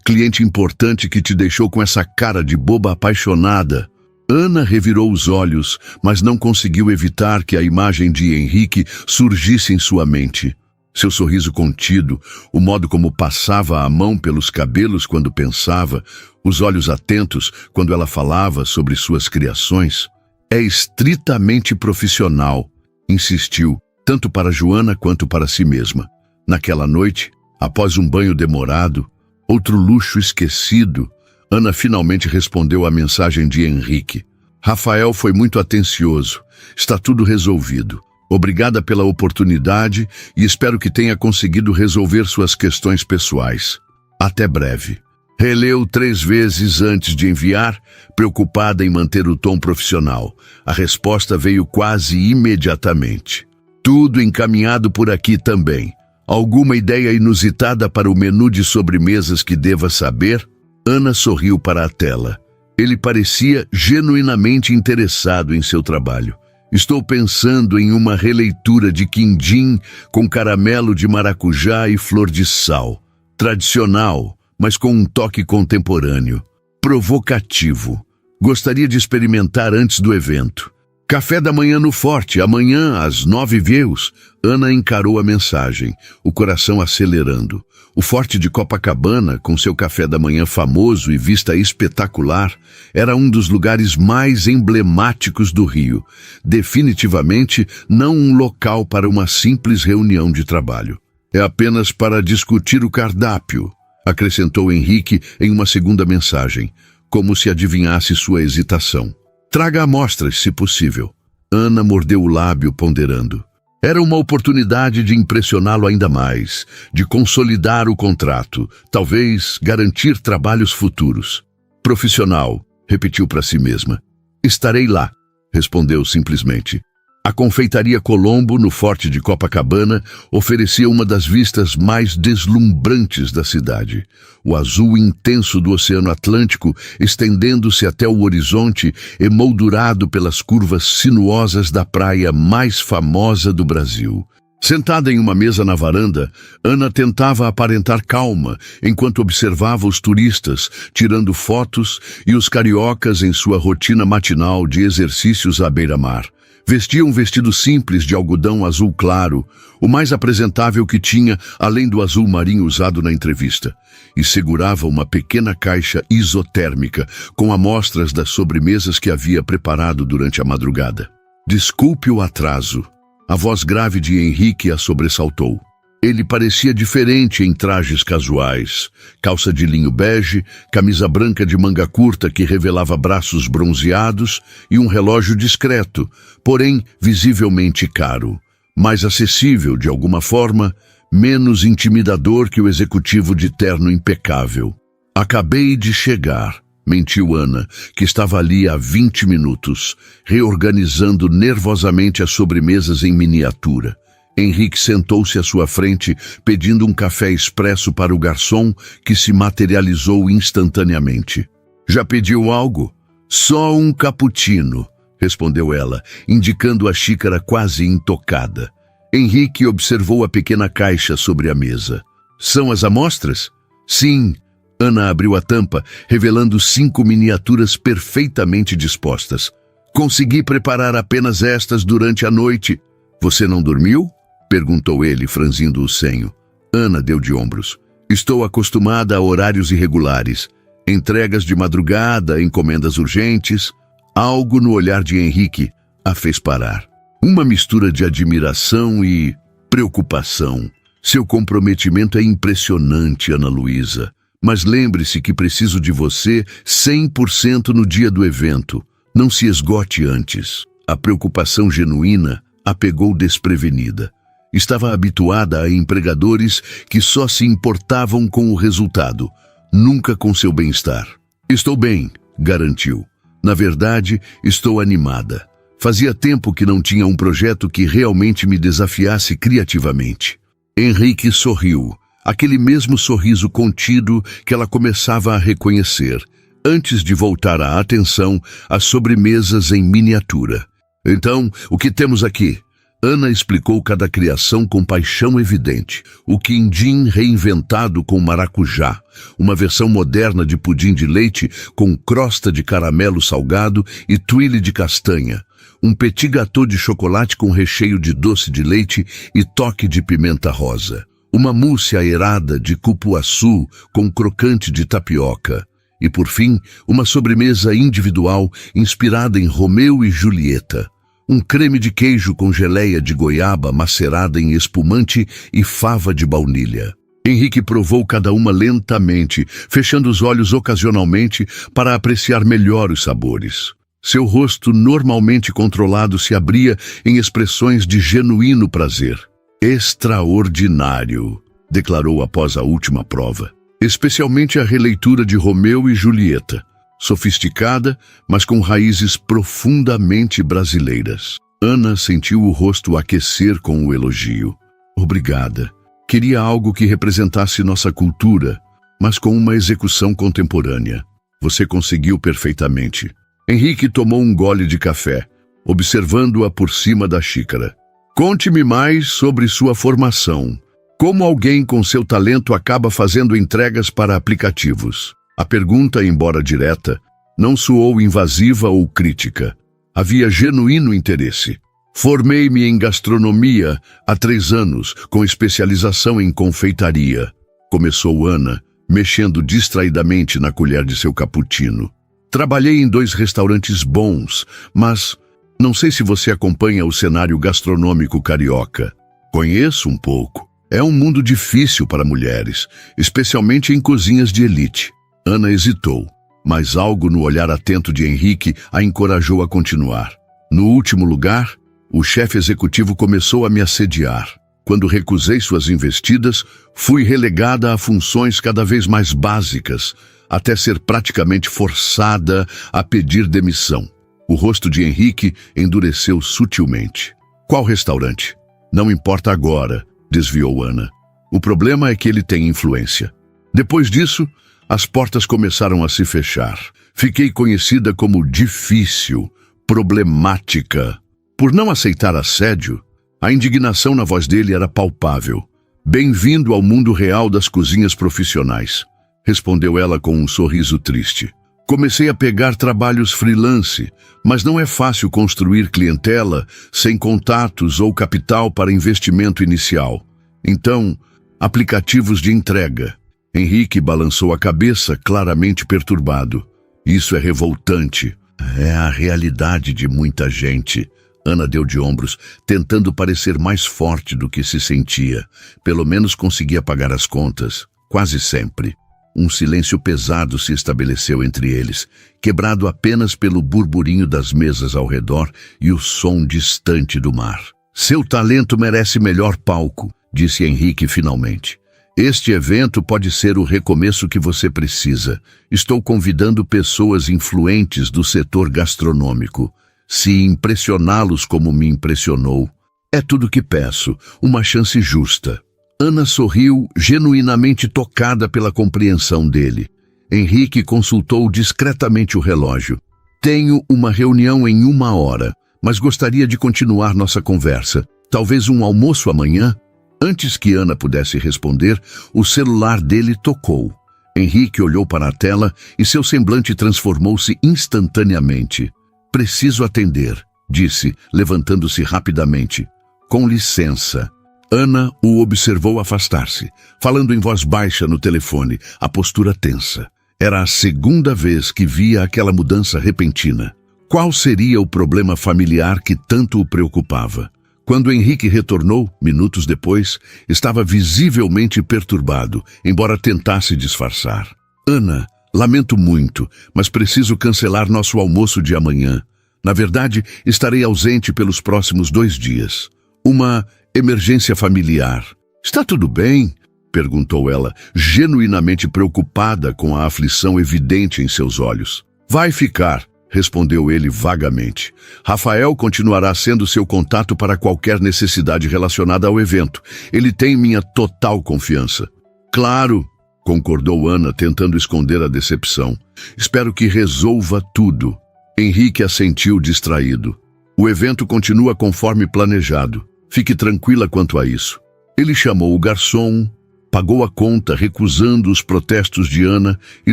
cliente importante que te deixou com essa cara de boba apaixonada. Ana revirou os olhos, mas não conseguiu evitar que a imagem de Henrique surgisse em sua mente. Seu sorriso contido, o modo como passava a mão pelos cabelos quando pensava, os olhos atentos quando ela falava sobre suas criações. É estritamente profissional, insistiu, tanto para Joana quanto para si mesma. Naquela noite, após um banho demorado, outro luxo esquecido, Ana finalmente respondeu à mensagem de Henrique. Rafael foi muito atencioso. Está tudo resolvido. Obrigada pela oportunidade e espero que tenha conseguido resolver suas questões pessoais. Até breve. Releu 3 vezes antes de enviar, preocupada em manter o tom profissional. A resposta veio quase imediatamente. Tudo encaminhado por aqui também. Alguma ideia inusitada para o menu de sobremesas que deva saber? Ana sorriu para a tela. Ele parecia genuinamente interessado em seu trabalho. Estou pensando em uma releitura de quindim com caramelo de maracujá e flor de sal. Tradicional, mas com um toque contemporâneo. Provocativo. Gostaria de experimentar antes do evento. Café da manhã no Forte, amanhã às 9 vieus. Ana encarou a mensagem, o coração acelerando. O Forte de Copacabana, com seu café da manhã famoso e vista espetacular, era um dos lugares mais emblemáticos do Rio. Definitivamente não um local para uma simples reunião de trabalho. É apenas para discutir o cardápio, acrescentou Henrique em uma segunda mensagem, como se adivinhasse sua hesitação. Traga amostras, se possível. Ana mordeu o lábio, ponderando. Era uma oportunidade de impressioná-lo ainda mais, de consolidar o contrato, talvez garantir trabalhos futuros. Profissional, repetiu para si mesma. Estarei lá, respondeu simplesmente. A confeitaria Colombo, no Forte de Copacabana, oferecia uma das vistas mais deslumbrantes da cidade. O azul intenso do Oceano Atlântico, estendendo-se até o horizonte, emoldurado pelas curvas sinuosas da praia mais famosa do Brasil. Sentada em uma mesa na varanda, Ana tentava aparentar calma, enquanto observava os turistas, tirando fotos, e os cariocas em sua rotina matinal de exercícios à beira-mar. Vestia um vestido simples de algodão azul claro, o mais apresentável que tinha, além do azul marinho usado na entrevista, e segurava uma pequena caixa isotérmica com amostras das sobremesas que havia preparado durante a madrugada. Desculpe o atraso. A voz grave de Henrique a sobressaltou. Ele parecia diferente em trajes casuais, calça de linho bege, camisa branca de manga curta que revelava braços bronzeados e um relógio discreto, porém visivelmente caro, mais acessível de alguma forma, menos intimidador que o executivo de terno impecável. Acabei de chegar, mentiu Ana, que estava ali há 20 minutos, reorganizando nervosamente as sobremesas em miniatura. Henrique sentou-se à sua frente, pedindo um café expresso para o garçom, que se materializou instantaneamente. Já pediu algo? Só um cappuccino, respondeu ela, indicando a xícara quase intocada. Henrique observou a pequena caixa sobre a mesa. São as amostras? Sim. Ana abriu a tampa, revelando 5 miniaturas perfeitamente dispostas. Consegui preparar apenas estas durante a noite. Você não dormiu? Perguntou ele, franzindo o senho. Ana deu de ombros. Estou acostumada a horários irregulares. Entregas de madrugada, encomendas urgentes. Algo no olhar de Henrique a fez parar. Uma mistura de admiração e preocupação. Seu comprometimento é impressionante, Ana Luísa. Mas lembre-se que preciso de você 100% no dia do evento. Não se esgote antes. A preocupação genuína a pegou desprevenida. Estava habituada a empregadores que só se importavam com o resultado, nunca com seu bem-estar. Estou bem, garantiu. Na verdade, estou animada. Fazia tempo que não tinha um projeto que realmente me desafiasse criativamente. Henrique sorriu, aquele mesmo sorriso contido que ela começava a reconhecer, antes de voltar a atenção às sobremesas em miniatura. Então, o que temos aqui? Ana explicou cada criação com paixão evidente. O quindim reinventado com maracujá, uma versão moderna de pudim de leite com crosta de caramelo salgado e tuile de castanha. um petit gâteau de chocolate com recheio de doce de leite e toque de pimenta rosa, uma mousse aerada de cupuaçu com crocante de tapioca e, por fim, uma sobremesa individual inspirada em Romeu e Julieta, um creme de queijo com geleia de goiaba macerada em espumante e fava de baunilha. Henrique provou cada uma lentamente, fechando os olhos ocasionalmente para apreciar melhor os sabores. Seu rosto, normalmente controlado, se abria em expressões de genuíno prazer. Extraordinário, declarou após a última prova. Especialmente a releitura de Romeu e Julieta. Sofisticada, mas com raízes profundamente brasileiras. Ana sentiu o rosto aquecer com o elogio. Obrigada. Queria algo que representasse nossa cultura, mas com uma execução contemporânea. Você conseguiu perfeitamente. Henrique tomou um gole de café, observando-a por cima da xícara. Conte-me mais sobre sua formação. Como alguém com seu talento acaba fazendo entregas para aplicativos? A pergunta, embora direta, não soou invasiva ou crítica. Havia genuíno interesse. Formei-me em gastronomia há 3 anos, com especialização em confeitaria. Começou Ana, mexendo distraidamente na colher de seu cappuccino. Trabalhei em 2 restaurantes bons, mas não sei se você acompanha o cenário gastronômico carioca. Conheço um pouco. É um mundo difícil para mulheres, especialmente em cozinhas de elite. Ana hesitou, mas algo no olhar atento de Henrique a encorajou a continuar. No último lugar, o chefe executivo começou a me assediar. Quando recusei suas investidas, fui relegada a funções cada vez mais básicas, até ser praticamente forçada a pedir demissão. O rosto de Henrique endureceu sutilmente. Qual restaurante? Não importa agora, desviou Ana. O problema é que ele tem influência. Depois disso, as portas começaram a se fechar. Fiquei conhecida como difícil, problemática. Por não aceitar assédio, a indignação na voz dele era palpável. Bem-vindo ao mundo real das cozinhas profissionais, respondeu ela com um sorriso triste. Comecei a pegar trabalhos freelance, mas não é fácil construir clientela sem contatos ou capital para investimento inicial. Então, aplicativos de entrega. Henrique balançou a cabeça, claramente perturbado. Isso é revoltante. É a realidade de muita gente. Ana deu de ombros, tentando parecer mais forte do que se sentia. Pelo menos conseguia pagar as contas, quase sempre. Um silêncio pesado se estabeleceu entre eles, quebrado apenas pelo burburinho das mesas ao redor e o som distante do mar. Seu talento merece melhor palco, disse Henrique finalmente. Este evento pode ser o recomeço que você precisa. Estou convidando pessoas influentes do setor gastronômico. Se impressioná-los como me impressionou, é tudo que peço, uma chance justa. Ana sorriu, genuinamente tocada pela compreensão dele. Henrique consultou discretamente o relógio. Tenho uma reunião em 1 hora, mas gostaria de continuar nossa conversa. Talvez um almoço amanhã? Antes que Ana pudesse responder, o celular dele tocou. Henrique olhou para a tela e seu semblante transformou-se instantaneamente. Preciso atender, disse, levantando-se rapidamente. Com licença. Ana o observou afastar-se, falando em voz baixa no telefone, a postura tensa. Era a 2ª vez que via aquela mudança repentina. Qual seria o problema familiar que tanto o preocupava? Quando Henrique retornou, minutos depois, estava visivelmente perturbado, embora tentasse disfarçar. Ana, lamento muito, mas preciso cancelar nosso almoço de amanhã. Na verdade, estarei ausente pelos próximos 2 dias. Uma emergência familiar. Está tudo bem? Perguntou ela, genuinamente preocupada com a aflição evidente em seus olhos. Vai ficar, respondeu ele vagamente. Rafael continuará sendo seu contato para qualquer necessidade relacionada ao evento. Ele tem minha total confiança. Claro, concordou Ana, tentando esconder a decepção. Espero que resolva tudo. Henrique assentiu distraído. O evento continua conforme planejado. Fique tranquila quanto a isso. Ele chamou o garçom, pagou a conta recusando os protestos de Ana e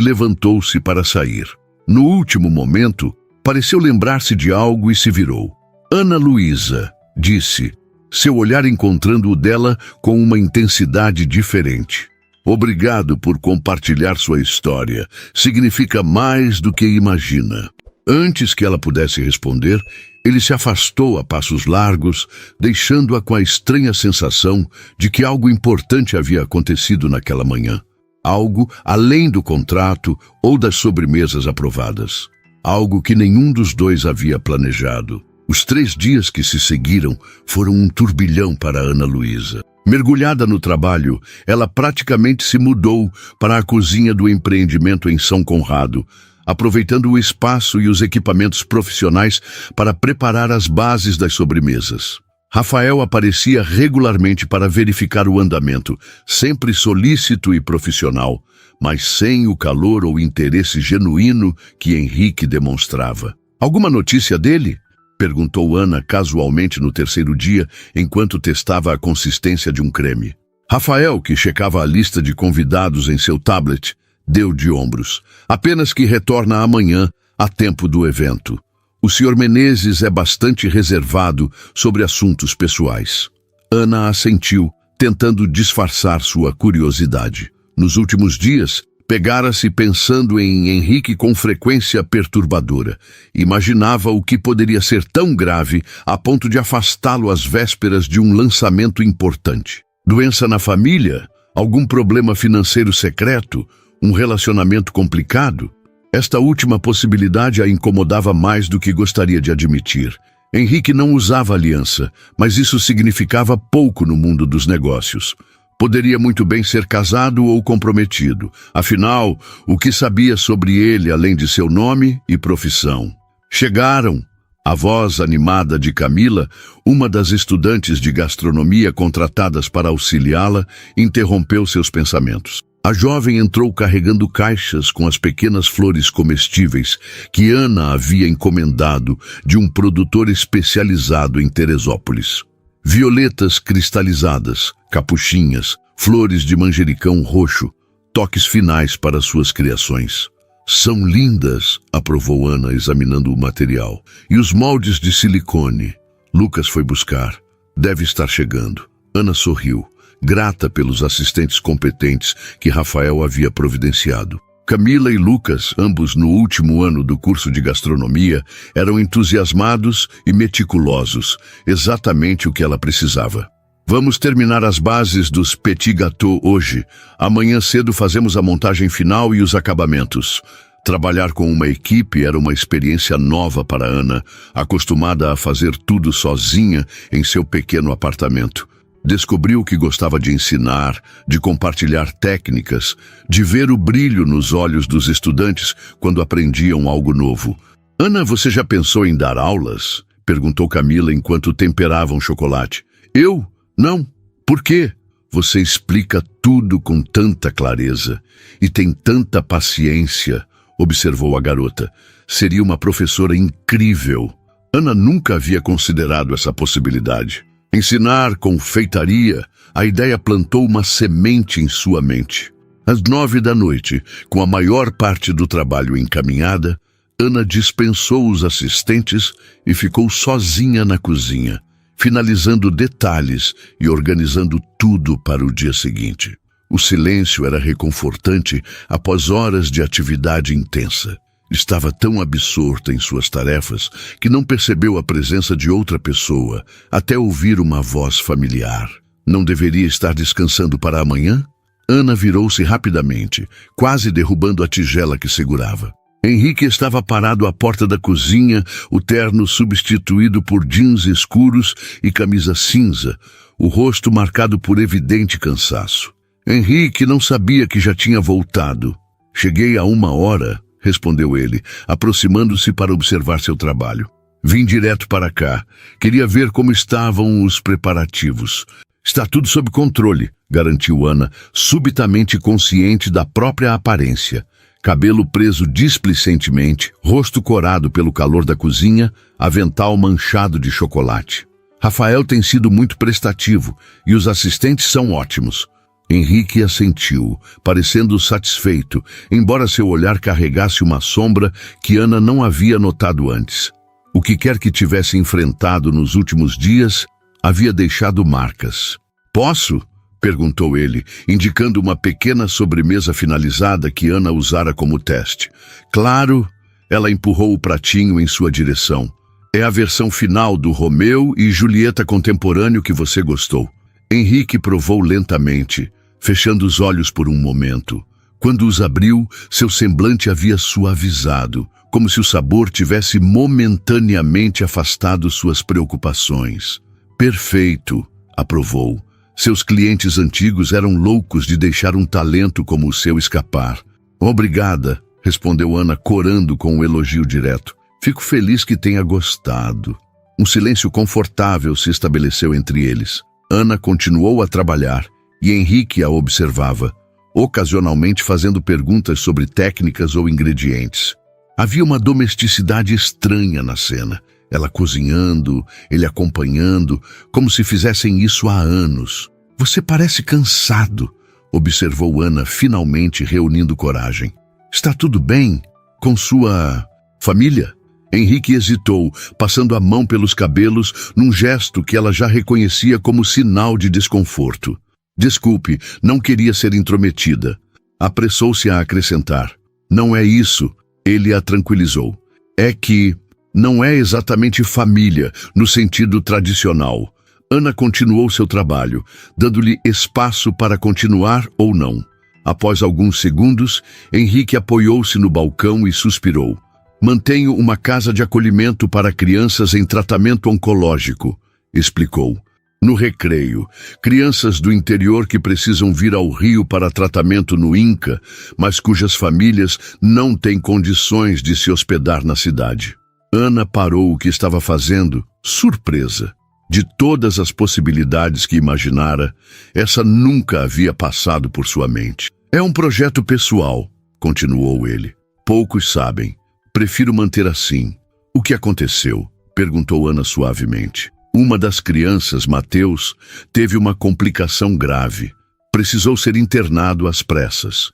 levantou-se para sair. No último momento, pareceu lembrar-se de algo e se virou. Ana Luísa, disse, seu olhar encontrando o dela com uma intensidade diferente. Obrigado por compartilhar sua história. Significa mais do que imagina. Antes que ela pudesse responder, ele se afastou a passos largos, deixando-a com a estranha sensação de que algo importante havia acontecido naquela manhã. Algo além do contrato ou das sobremesas aprovadas. Algo que nenhum dos dois havia planejado. Os 3 dias que se seguiram foram um turbilhão para Ana Luísa. Mergulhada no trabalho, ela praticamente se mudou para a cozinha do empreendimento em São Conrado, aproveitando o espaço e os equipamentos profissionais para preparar as bases das sobremesas. Rafael aparecia regularmente para verificar o andamento, sempre solícito e profissional, mas sem o calor ou interesse genuíno que Henrique demonstrava. Alguma notícia dele? Perguntou Ana casualmente no 3º dia, enquanto testava a consistência de um creme. Rafael, que checava a lista de convidados em seu tablet, deu de ombros. Apenas que retorna amanhã, a tempo do evento. O Sr. Menezes é bastante reservado sobre assuntos pessoais. Ana assentiu, tentando disfarçar sua curiosidade. Nos últimos dias, pegara-se pensando em Henrique com frequência perturbadora. Imaginava o que poderia ser tão grave a ponto de afastá-lo às vésperas de um lançamento importante. Doença na família? Algum problema financeiro secreto? Um relacionamento complicado? Esta última possibilidade a incomodava mais do que gostaria de admitir. Henrique não usava aliança, mas isso significava pouco no mundo dos negócios. Poderia muito bem ser casado ou comprometido. Afinal, o que sabia sobre ele além de seu nome e profissão? Chegaram. A voz animada de Camila, uma das estudantes de gastronomia contratadas para auxiliá-la, interrompeu seus pensamentos. A jovem entrou carregando caixas com as pequenas flores comestíveis que Ana havia encomendado de um produtor especializado em Teresópolis. Violetas cristalizadas, capuchinhas, flores de manjericão roxo, toques finais para suas criações. São lindas, aprovou Ana, examinando o material. E os moldes de silicone? Lucas foi buscar. Deve estar chegando. Ana sorriu, grata pelos assistentes competentes que Rafael havia providenciado. Camila e Lucas, ambos no último ano do curso de gastronomia, eram entusiasmados e meticulosos, exatamente o que ela precisava. Vamos terminar as bases dos petit gâteaux hoje. Amanhã cedo fazemos a montagem final e os acabamentos. Trabalhar com uma equipe era uma experiência nova para Ana, acostumada a fazer tudo sozinha em seu pequeno apartamento. Descobriu que gostava de ensinar, de compartilhar técnicas, de ver o brilho nos olhos dos estudantes quando aprendiam algo novo. Ana, você já pensou em dar aulas? Perguntou Camila enquanto temperavam chocolate. Eu? Não. Por quê? Você explica tudo com tanta clareza e tem tanta paciência, observou a garota. Seria uma professora incrível. Ana nunca havia considerado essa possibilidade. Ensinar confeitaria, a ideia plantou uma semente em sua mente. Às 9 da noite, com a maior parte do trabalho encaminhada, Ana dispensou os assistentes e ficou sozinha na cozinha, finalizando detalhes e organizando tudo para o dia seguinte. O silêncio era reconfortante após horas de atividade intensa. Estava tão absorta em suas tarefas que não percebeu a presença de outra pessoa, até ouvir uma voz familiar. Não deveria estar descansando para amanhã? Ana virou-se rapidamente, quase derrubando a tigela que segurava. Henrique estava parado à porta da cozinha, o terno substituído por jeans escuros e camisa cinza, o rosto marcado por evidente cansaço. Henrique não sabia que já tinha voltado. Cheguei há 1 hora, respondeu ele, aproximando-se para observar seu trabalho. Vim direto para cá. Queria ver como estavam os preparativos. Está tudo sob controle, garantiu Ana, subitamente consciente da própria aparência. Cabelo preso displicentemente, rosto corado pelo calor da cozinha, avental manchado de chocolate. Rafael tem sido muito prestativo e os assistentes são ótimos. Henrique assentiu, parecendo satisfeito, embora seu olhar carregasse uma sombra que Ana não havia notado antes. O que quer que tivesse enfrentado nos últimos dias havia deixado marcas. Posso? Perguntou ele, indicando uma pequena sobremesa finalizada que Ana usara como teste. Claro, ela empurrou o pratinho em sua direção. É a versão final do Romeu e Julieta contemporâneo que você gostou. Henrique provou lentamente, fechando os olhos por um momento. Quando os abriu, seu semblante havia suavizado, como se o sabor tivesse momentaneamente afastado suas preocupações. Perfeito, aprovou. Seus clientes antigos eram loucos de deixar um talento como o seu escapar. Obrigada, respondeu Ana, corando com um elogio direto. Fico feliz que tenha gostado. Um silêncio confortável se estabeleceu entre eles. Ana continuou a trabalhar e Henrique a observava, ocasionalmente fazendo perguntas sobre técnicas ou ingredientes. Havia uma domesticidade estranha na cena. Ela cozinhando, ele acompanhando, como se fizessem isso há anos. Você parece cansado, observou Ana, finalmente reunindo coragem. Está tudo bem com sua família? Henrique hesitou, passando a mão pelos cabelos num gesto que ela já reconhecia como sinal de desconforto. Desculpe, não queria ser intrometida. Apressou-se a acrescentar. Não é isso, ele a tranquilizou. É que não é exatamente família, no sentido tradicional. Ana continuou seu trabalho, dando-lhe espaço para continuar ou não. Após alguns segundos, Henrique apoiou-se no balcão e suspirou. Mantenho uma casa de acolhimento para crianças em tratamento oncológico, explicou. No recreio, crianças do interior que precisam vir ao Rio para tratamento no INCA, mas cujas famílias não têm condições de se hospedar na cidade. Ana parou o que estava fazendo, surpresa. De todas as possibilidades que imaginara, essa nunca havia passado por sua mente. É um projeto pessoal, continuou ele. Poucos sabem. Prefiro manter assim. O que aconteceu? Perguntou Ana suavemente. Uma das crianças, Mateus, teve uma complicação grave. Precisou ser internado às pressas.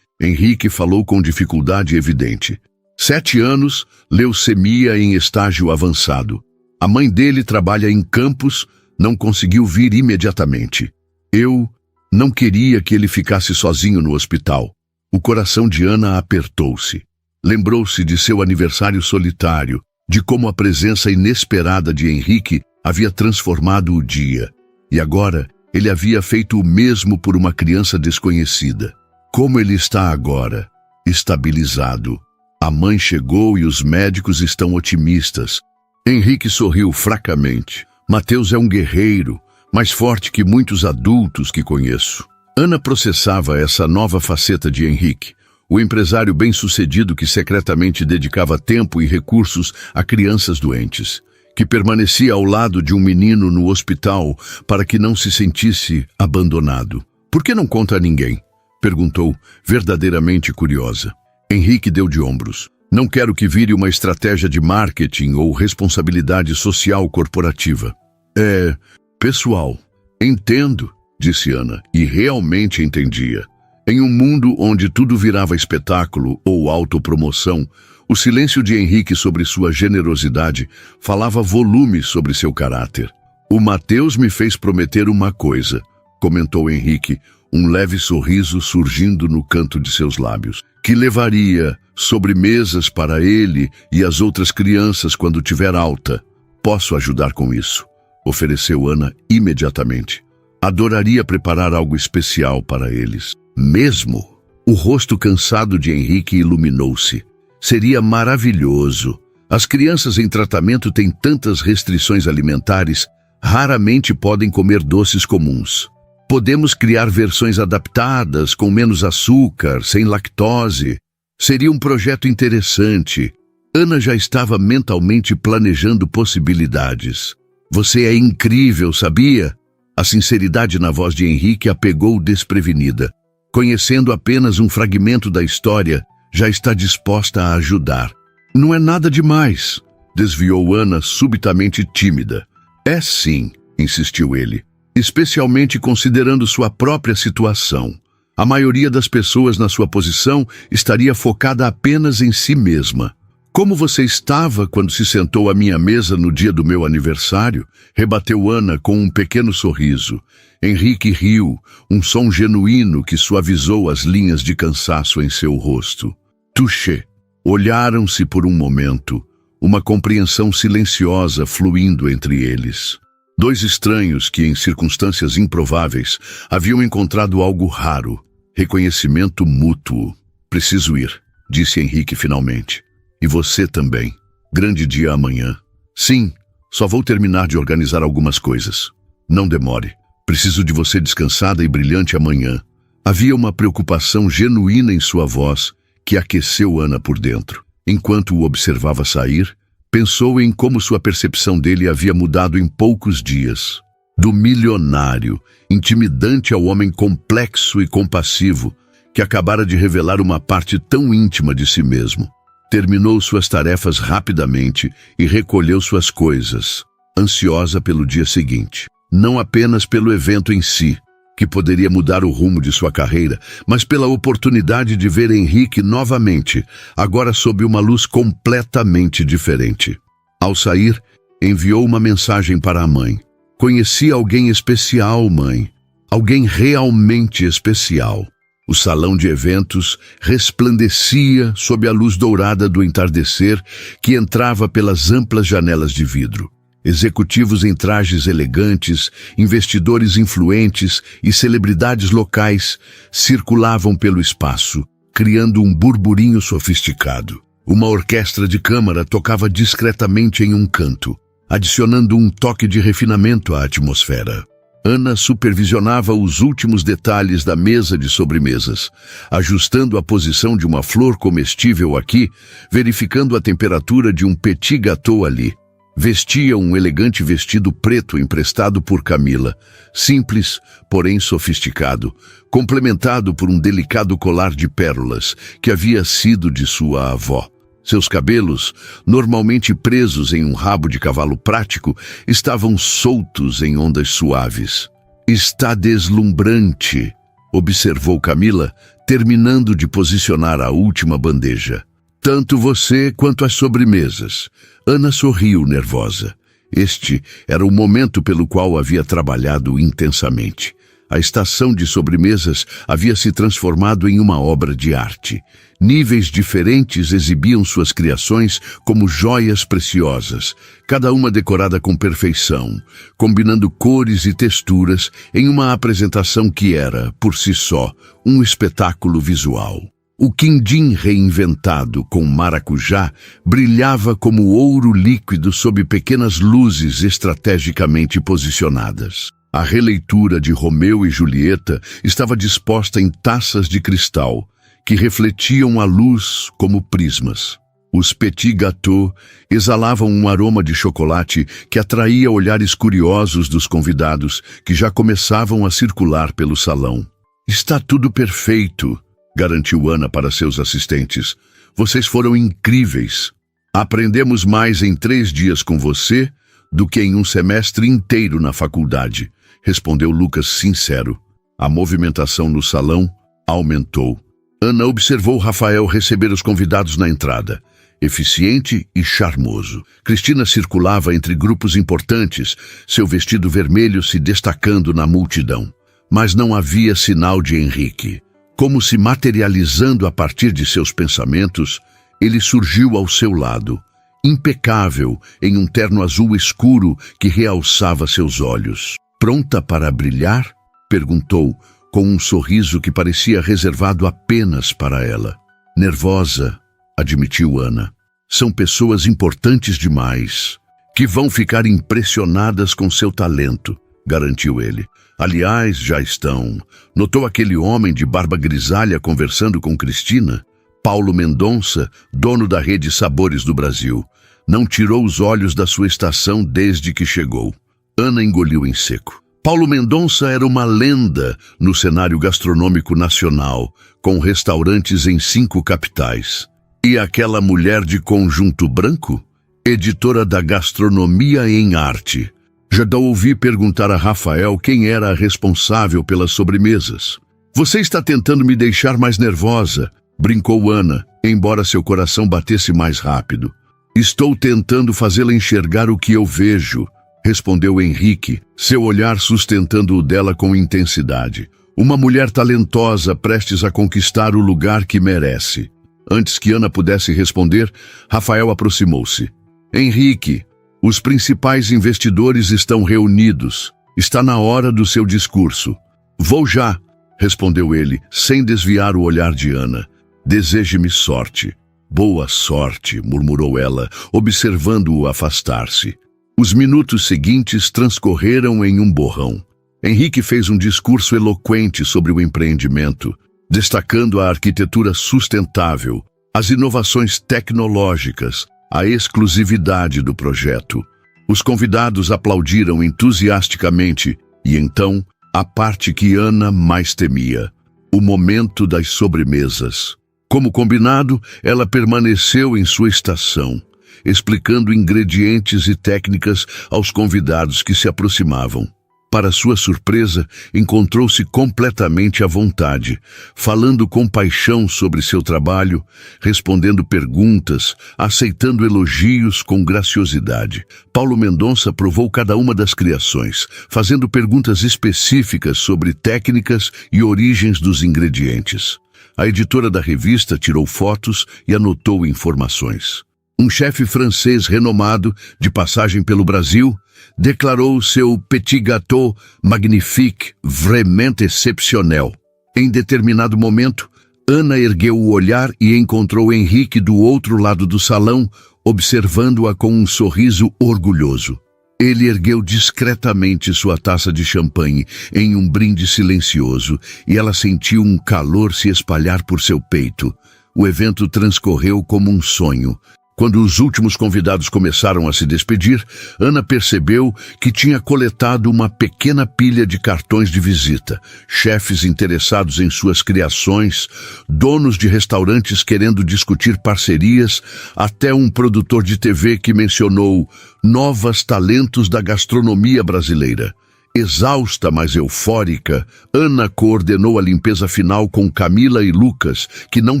Henrique falou com dificuldade evidente. 7 anos, leucemia em estágio avançado. A mãe dele trabalha em Campos, não conseguiu vir imediatamente. Eu não queria que ele ficasse sozinho no hospital. O coração de Ana apertou-se. Lembrou-se de seu aniversário solitário, de como a presença inesperada de Henrique havia transformado o dia. E agora, ele havia feito o mesmo por uma criança desconhecida. Como ele está agora? Estabilizado. A mãe chegou e os médicos estão otimistas. Henrique sorriu fracamente. Mateus é um guerreiro, mais forte que muitos adultos que conheço. Ana processava essa nova faceta de Henrique, o empresário bem-sucedido que secretamente dedicava tempo e recursos a crianças doentes, que permanecia ao lado de um menino no hospital para que não se sentisse abandonado. Por que não conta a ninguém? Perguntou, verdadeiramente curiosa. Henrique deu de ombros. Não quero que vire uma estratégia de marketing ou responsabilidade social corporativa. É pessoal. Entendo, disse Ana, e realmente entendia. Em um mundo onde tudo virava espetáculo ou autopromoção, o silêncio de Henrique sobre sua generosidade falava volumes sobre seu caráter. O Mateus me fez prometer uma coisa, comentou Henrique, um leve sorriso surgindo no canto de seus lábios, que levaria sobremesas para ele e as outras crianças quando tiver alta. Posso ajudar com isso, ofereceu Ana imediatamente. Adoraria preparar algo especial para eles. Mesmo? O rosto cansado de Henrique iluminou-se. Seria maravilhoso. As crianças em tratamento têm tantas restrições alimentares, raramente podem comer doces comuns. Podemos criar versões adaptadas, com menos açúcar, sem lactose. Seria um projeto interessante. Ana já estava mentalmente planejando possibilidades. Você é incrível, sabia? A sinceridade na voz de Henrique a pegou desprevenida. Conhecendo apenas um fragmento da história, já está disposta a ajudar. Não é nada demais, desviou Ana subitamente tímida. É sim, insistiu ele. Especialmente considerando sua própria situação. A maioria das pessoas na sua posição estaria focada apenas em si mesma. Como você estava quando se sentou à minha mesa no dia do meu aniversário? Rebateu Ana com um pequeno sorriso. Henrique riu, um som genuíno que suavizou as linhas de cansaço em seu rosto. Touché. Olharam-se por um momento, uma compreensão silenciosa fluindo entre eles. Dois estranhos que, em circunstâncias improváveis, haviam encontrado algo raro. Reconhecimento mútuo. Preciso ir, disse Henrique finalmente. E você também. Grande dia amanhã. Sim, só vou terminar de organizar algumas coisas. Não demore. Preciso de você descansada e brilhante amanhã. Havia uma preocupação genuína em sua voz que aqueceu Ana por dentro. Enquanto o observava sair, pensou em como sua percepção dele havia mudado em poucos dias. Do milionário, intimidante ao homem complexo e compassivo, que acabara de revelar uma parte tão íntima de si mesmo. Terminou suas tarefas rapidamente e recolheu suas coisas, ansiosa pelo dia seguinte. Não apenas pelo evento em si, que poderia mudar o rumo de sua carreira, mas pela oportunidade de ver Henrique novamente, agora sob uma luz completamente diferente. Ao sair, enviou uma mensagem para a mãe. Conheci alguém especial, mãe. Alguém realmente especial. O salão de eventos resplandecia sob a luz dourada do entardecer que entrava pelas amplas janelas de vidro. Executivos em trajes elegantes, investidores influentes e celebridades locais circulavam pelo espaço, criando um burburinho sofisticado. Uma orquestra de câmara tocava discretamente em um canto, adicionando um toque de refinamento à atmosfera. Ana supervisionava os últimos detalhes da mesa de sobremesas, ajustando a posição de uma flor comestível aqui, verificando a temperatura de um petit gâteau ali. Vestia um elegante vestido preto emprestado por Camila, simples, porém sofisticado, complementado por um delicado colar de pérolas que havia sido de sua avó. Seus cabelos, normalmente presos em um rabo de cavalo prático, estavam soltos em ondas suaves. Está deslumbrante, observou Camila, terminando de posicionar a última bandeja. Tanto você quanto as sobremesas. Ana sorriu nervosa. Este era o momento pelo qual havia trabalhado intensamente. A estação de sobremesas havia se transformado em uma obra de arte. Níveis diferentes exibiam suas criações como joias preciosas, cada uma decorada com perfeição, combinando cores e texturas em uma apresentação que era, por si só, um espetáculo visual. O quindim reinventado com maracujá brilhava como ouro líquido sob pequenas luzes estrategicamente posicionadas. A releitura de Romeu e Julieta estava disposta em taças de cristal, que refletiam a luz como prismas. Os petit gâteaux exalavam um aroma de chocolate que atraía olhares curiosos dos convidados, que já começavam a circular pelo salão. Está tudo perfeito, garantiu Ana para seus assistentes. Vocês foram incríveis. Aprendemos mais em 3 dias com você do que em um semestre inteiro na faculdade, respondeu Lucas sincero. A movimentação no salão aumentou. Ana observou Rafael receber os convidados na entrada, eficiente e charmoso. Cristina circulava entre grupos importantes, seu vestido vermelho se destacando na multidão. Mas não havia sinal de Henrique. Como se materializando a partir de seus pensamentos, ele surgiu ao seu lado, impecável em um terno azul escuro que realçava seus olhos. Pronta para brilhar? Perguntou, com um sorriso que parecia reservado apenas para ela. Nervosa, admitiu Ana. São pessoas importantes demais, que vão ficar impressionadas com seu talento, garantiu ele. Aliás, já estão. Notou aquele homem de barba grisalha conversando com Cristina? Paulo Mendonça, dono da rede Sabores do Brasil. Não tirou os olhos da sua estação desde que chegou. Ana engoliu em seco. Paulo Mendonça era uma lenda no cenário gastronômico nacional, com restaurantes em 5 capitais. E aquela mulher de conjunto branco? Editora da Gastronomia em Arte. Já ouvi perguntar a Rafael quem era a responsável pelas sobremesas. Você está tentando me deixar mais nervosa, brincou Ana, embora seu coração batesse mais rápido. Estou tentando fazê-la enxergar o que eu vejo, respondeu Henrique, seu olhar sustentando o dela com intensidade. Uma mulher talentosa prestes a conquistar o lugar que merece. Antes que Ana pudesse responder, Rafael aproximou-se. Henrique, os principais investidores estão reunidos. Está na hora do seu discurso. Vou já, respondeu ele, sem desviar o olhar de Ana. Deseje-me sorte. Boa sorte, murmurou ela, observando-o afastar-se. Os minutos seguintes transcorreram em um borrão. Henrique fez um discurso eloquente sobre o empreendimento, destacando a arquitetura sustentável, as inovações tecnológicas, a exclusividade do projeto. Os convidados aplaudiram entusiasticamente e então, a parte que Ana mais temia, o momento das sobremesas. Como combinado, ela permaneceu em sua estação, explicando ingredientes e técnicas aos convidados que se aproximavam. Para sua surpresa, encontrou-se completamente à vontade, falando com paixão sobre seu trabalho, respondendo perguntas, aceitando elogios com graciosidade. Paulo Mendonça provou cada uma das criações, fazendo perguntas específicas sobre técnicas e origens dos ingredientes. A editora da revista tirou fotos e anotou informações. Um chefe francês renomado, de passagem pelo Brasil, declarou seu petit gâteau magnifique, vraiment exceptionnel. Em determinado momento, Ana ergueu o olhar e encontrou Henrique do outro lado do salão, observando-a com um sorriso orgulhoso. Ele ergueu discretamente sua taça de champanhe em um brinde silencioso e ela sentiu um calor se espalhar por seu peito. O evento transcorreu como um sonho. Quando os últimos convidados começaram a se despedir, Ana percebeu que tinha coletado uma pequena pilha de cartões de visita, chefes interessados em suas criações, donos de restaurantes querendo discutir parcerias, até um produtor de TV que mencionou novos talentos da gastronomia brasileira. Exausta, mas eufórica, Ana coordenou a limpeza final com Camila e Lucas, que não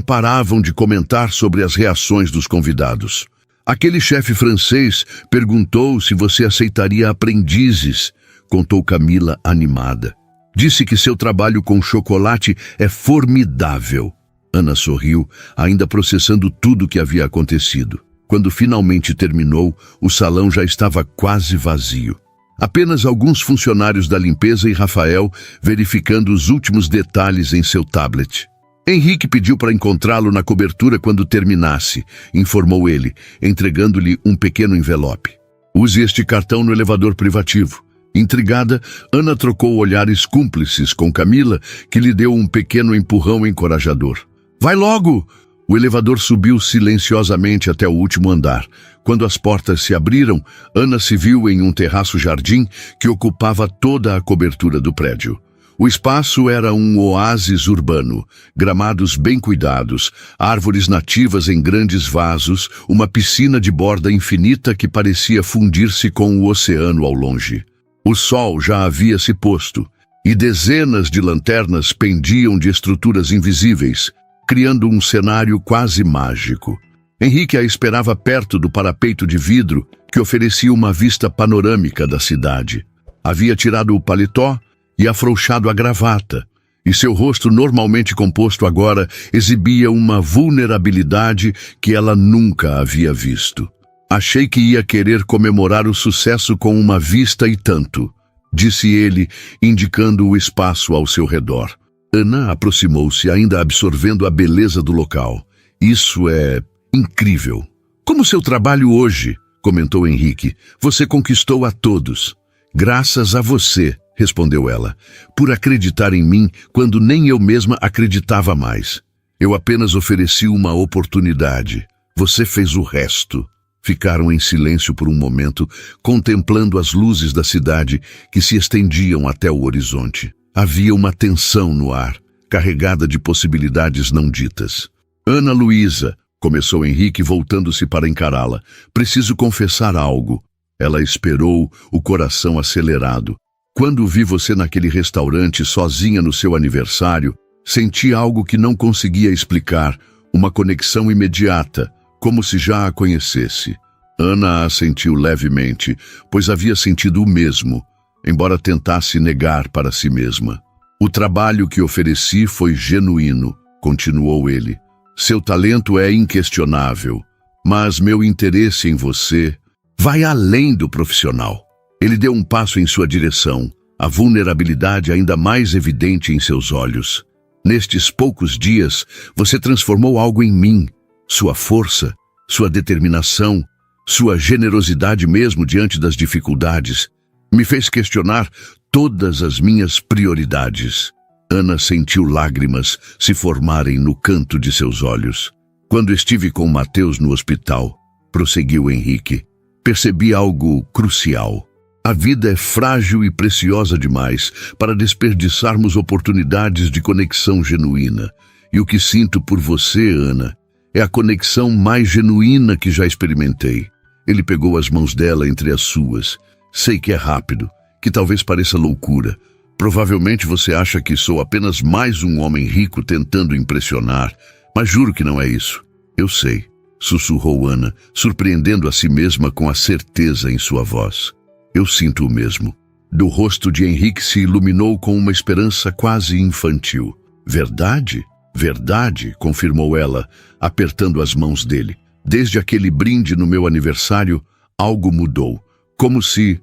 paravam de comentar sobre as reações dos convidados. Aquele chefe francês perguntou se você aceitaria aprendizes, contou Camila animada. Disse que seu trabalho com chocolate é formidável. Ana sorriu, ainda processando tudo o que havia acontecido. Quando finalmente terminou, o salão já estava quase vazio. Apenas alguns funcionários da limpeza e Rafael verificando os últimos detalhes em seu tablet. Henrique pediu para encontrá-lo na cobertura quando terminasse, informou ele, entregando-lhe um pequeno envelope. Use este cartão no elevador privativo. Intrigada, Ana trocou olhares cúmplices com Camila, que lhe deu um pequeno empurrão encorajador. Vai logo! O elevador subiu silenciosamente até o último andar. Quando as portas se abriram, Ana se viu em um terraço-jardim que ocupava toda a cobertura do prédio. O espaço era um oásis urbano, gramados bem cuidados, árvores nativas em grandes vasos, uma piscina de borda infinita que parecia fundir-se com o oceano ao longe. O sol já havia se posto, e dezenas de lanternas pendiam de estruturas invisíveis, criando um cenário quase mágico. Henrique a esperava perto do parapeito de vidro que oferecia uma vista panorâmica da cidade. Havia tirado o paletó e afrouxado a gravata, e seu rosto normalmente composto agora exibia uma vulnerabilidade que ela nunca havia visto. Achei que ia querer comemorar o sucesso com uma vista e tanto, disse ele, indicando o espaço ao seu redor. Ana aproximou-se, ainda absorvendo a beleza do local. Isso é incrível. Como seu trabalho hoje, comentou Henrique. Você conquistou a todos. Graças a você, respondeu ela, por acreditar em mim quando nem eu mesma acreditava mais. Eu apenas ofereci uma oportunidade. Você fez o resto. Ficaram em silêncio por um momento, contemplando as luzes da cidade que se estendiam até o horizonte. Havia uma tensão no ar, carregada de possibilidades não ditas. Ana Luísa, começou Henrique voltando-se para encará-la. Preciso confessar algo. Ela esperou, o coração acelerado. Quando vi você naquele restaurante sozinha no seu aniversário, senti algo que não conseguia explicar, Uma conexão imediata, como se já a conhecesse. Ana assentiu levemente, pois havia sentido o mesmo, embora tentasse negar para si mesma. O trabalho que ofereci foi genuíno, continuou ele. Seu talento é inquestionável, mas meu interesse em você vai além do profissional. Ele deu um passo em sua direção, a vulnerabilidade ainda mais evidente em seus olhos. Nestes poucos dias, você transformou algo em mim. Sua força, sua determinação, sua generosidade mesmo diante das dificuldades, me fez questionar todas as minhas prioridades. Ana sentiu lágrimas se formarem no canto de seus olhos. Quando estive com Mateus no hospital, prosseguiu Henrique, percebi algo crucial. A vida é frágil e preciosa demais para desperdiçarmos oportunidades de conexão genuína. E o que sinto por você, Ana, é a conexão mais genuína que já experimentei. Ele pegou as mãos dela entre as suas. Sei que é rápido, que talvez pareça loucura. Provavelmente você acha que sou apenas mais um homem rico tentando impressionar, mas juro que não é isso. Eu sei, sussurrou Ana, surpreendendo a si mesma com a certeza em sua voz. Eu sinto o mesmo. Do rosto de Henrique se iluminou com uma esperança quase infantil. Verdade? Verdade, confirmou ela, apertando as mãos dele. Desde aquele brinde no meu aniversário, algo mudou. Como se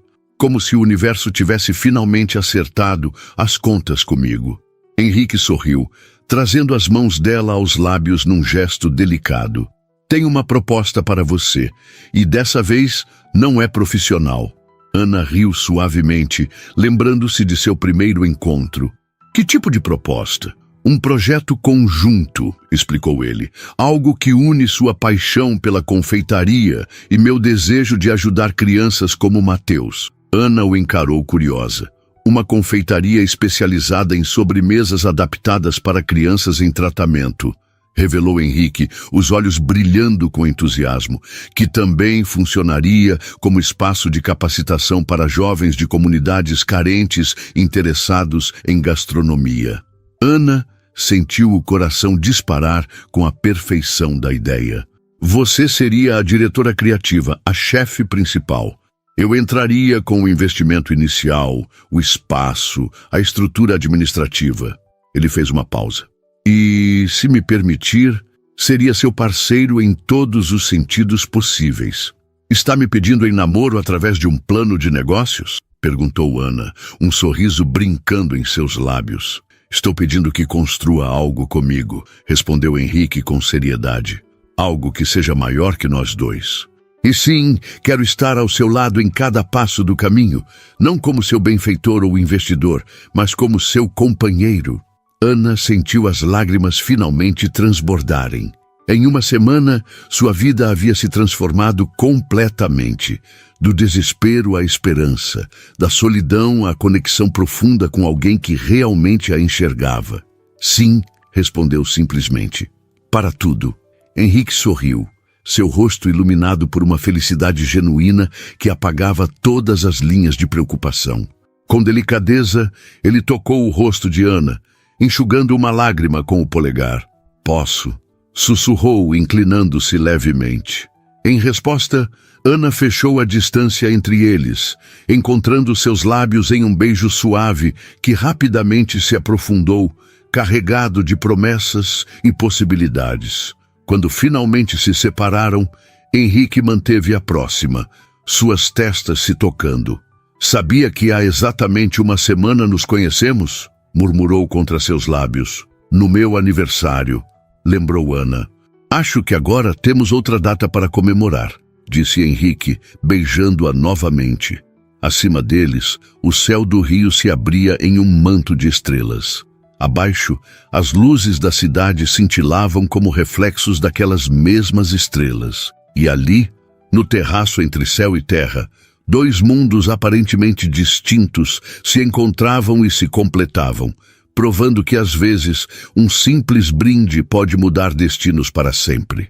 o universo tivesse finalmente acertado as contas comigo. Henrique sorriu, trazendo as mãos dela aos lábios num gesto delicado. Tenho uma proposta para você, e dessa vez não é profissional. Ana riu suavemente, lembrando-se de seu primeiro encontro. Que tipo de proposta? Um projeto conjunto, explicou ele. Algo que une sua paixão pela confeitaria e meu desejo de ajudar crianças como Mateus. Ana o encarou curiosa. Uma confeitaria especializada em sobremesas adaptadas para crianças em tratamento, revelou Henrique, os olhos brilhando com entusiasmo, que também funcionaria como espaço de capacitação para jovens de comunidades carentes interessados em gastronomia. Ana sentiu o coração disparar com a perfeição da ideia. Você seria a diretora criativa, a chefe principal. Eu entraria com o investimento inicial, o espaço, a estrutura administrativa. Ele fez uma pausa. E, se me permitir, seria seu parceiro em todos os sentidos possíveis. Está me pedindo em namoro através de um plano de negócios? Perguntou Ana, um sorriso brincando em seus lábios. Estou pedindo que construa algo comigo, respondeu Henrique com seriedade. Algo que seja maior que nós dois. E sim, quero estar ao seu lado em cada passo do caminho, não como seu benfeitor ou investidor, mas como seu companheiro. Ana sentiu as lágrimas finalmente transbordarem. Em uma semana, sua vida havia se transformado completamente. Do desespero à esperança, da solidão à conexão profunda com alguém que realmente a enxergava. Sim, respondeu simplesmente. Para tudo. Henrique sorriu, seu rosto iluminado por uma felicidade genuína que apagava todas as linhas de preocupação. Com delicadeza, ele tocou o rosto de Ana, enxugando uma lágrima com o polegar. Posso, sussurrou, inclinando-se levemente. Em resposta, Ana fechou a distância entre eles, encontrando seus lábios em um beijo suave que rapidamente se aprofundou, carregado de promessas e possibilidades. Quando finalmente se separaram, Henrique manteve-a próxima, suas testas se tocando. Sabia que há exatamente uma semana nos conhecemos? Murmurou contra seus lábios. No meu aniversário, lembrou Ana. Acho que agora temos outra data para comemorar, disse Henrique, beijando-a novamente. Acima deles, o céu do rio se abria em um manto de estrelas. Abaixo, as luzes da cidade cintilavam como reflexos daquelas mesmas estrelas. E ali, no terraço entre céu e terra, dois mundos aparentemente distintos se encontravam e se completavam, provando que às vezes um simples brinde pode mudar destinos para sempre.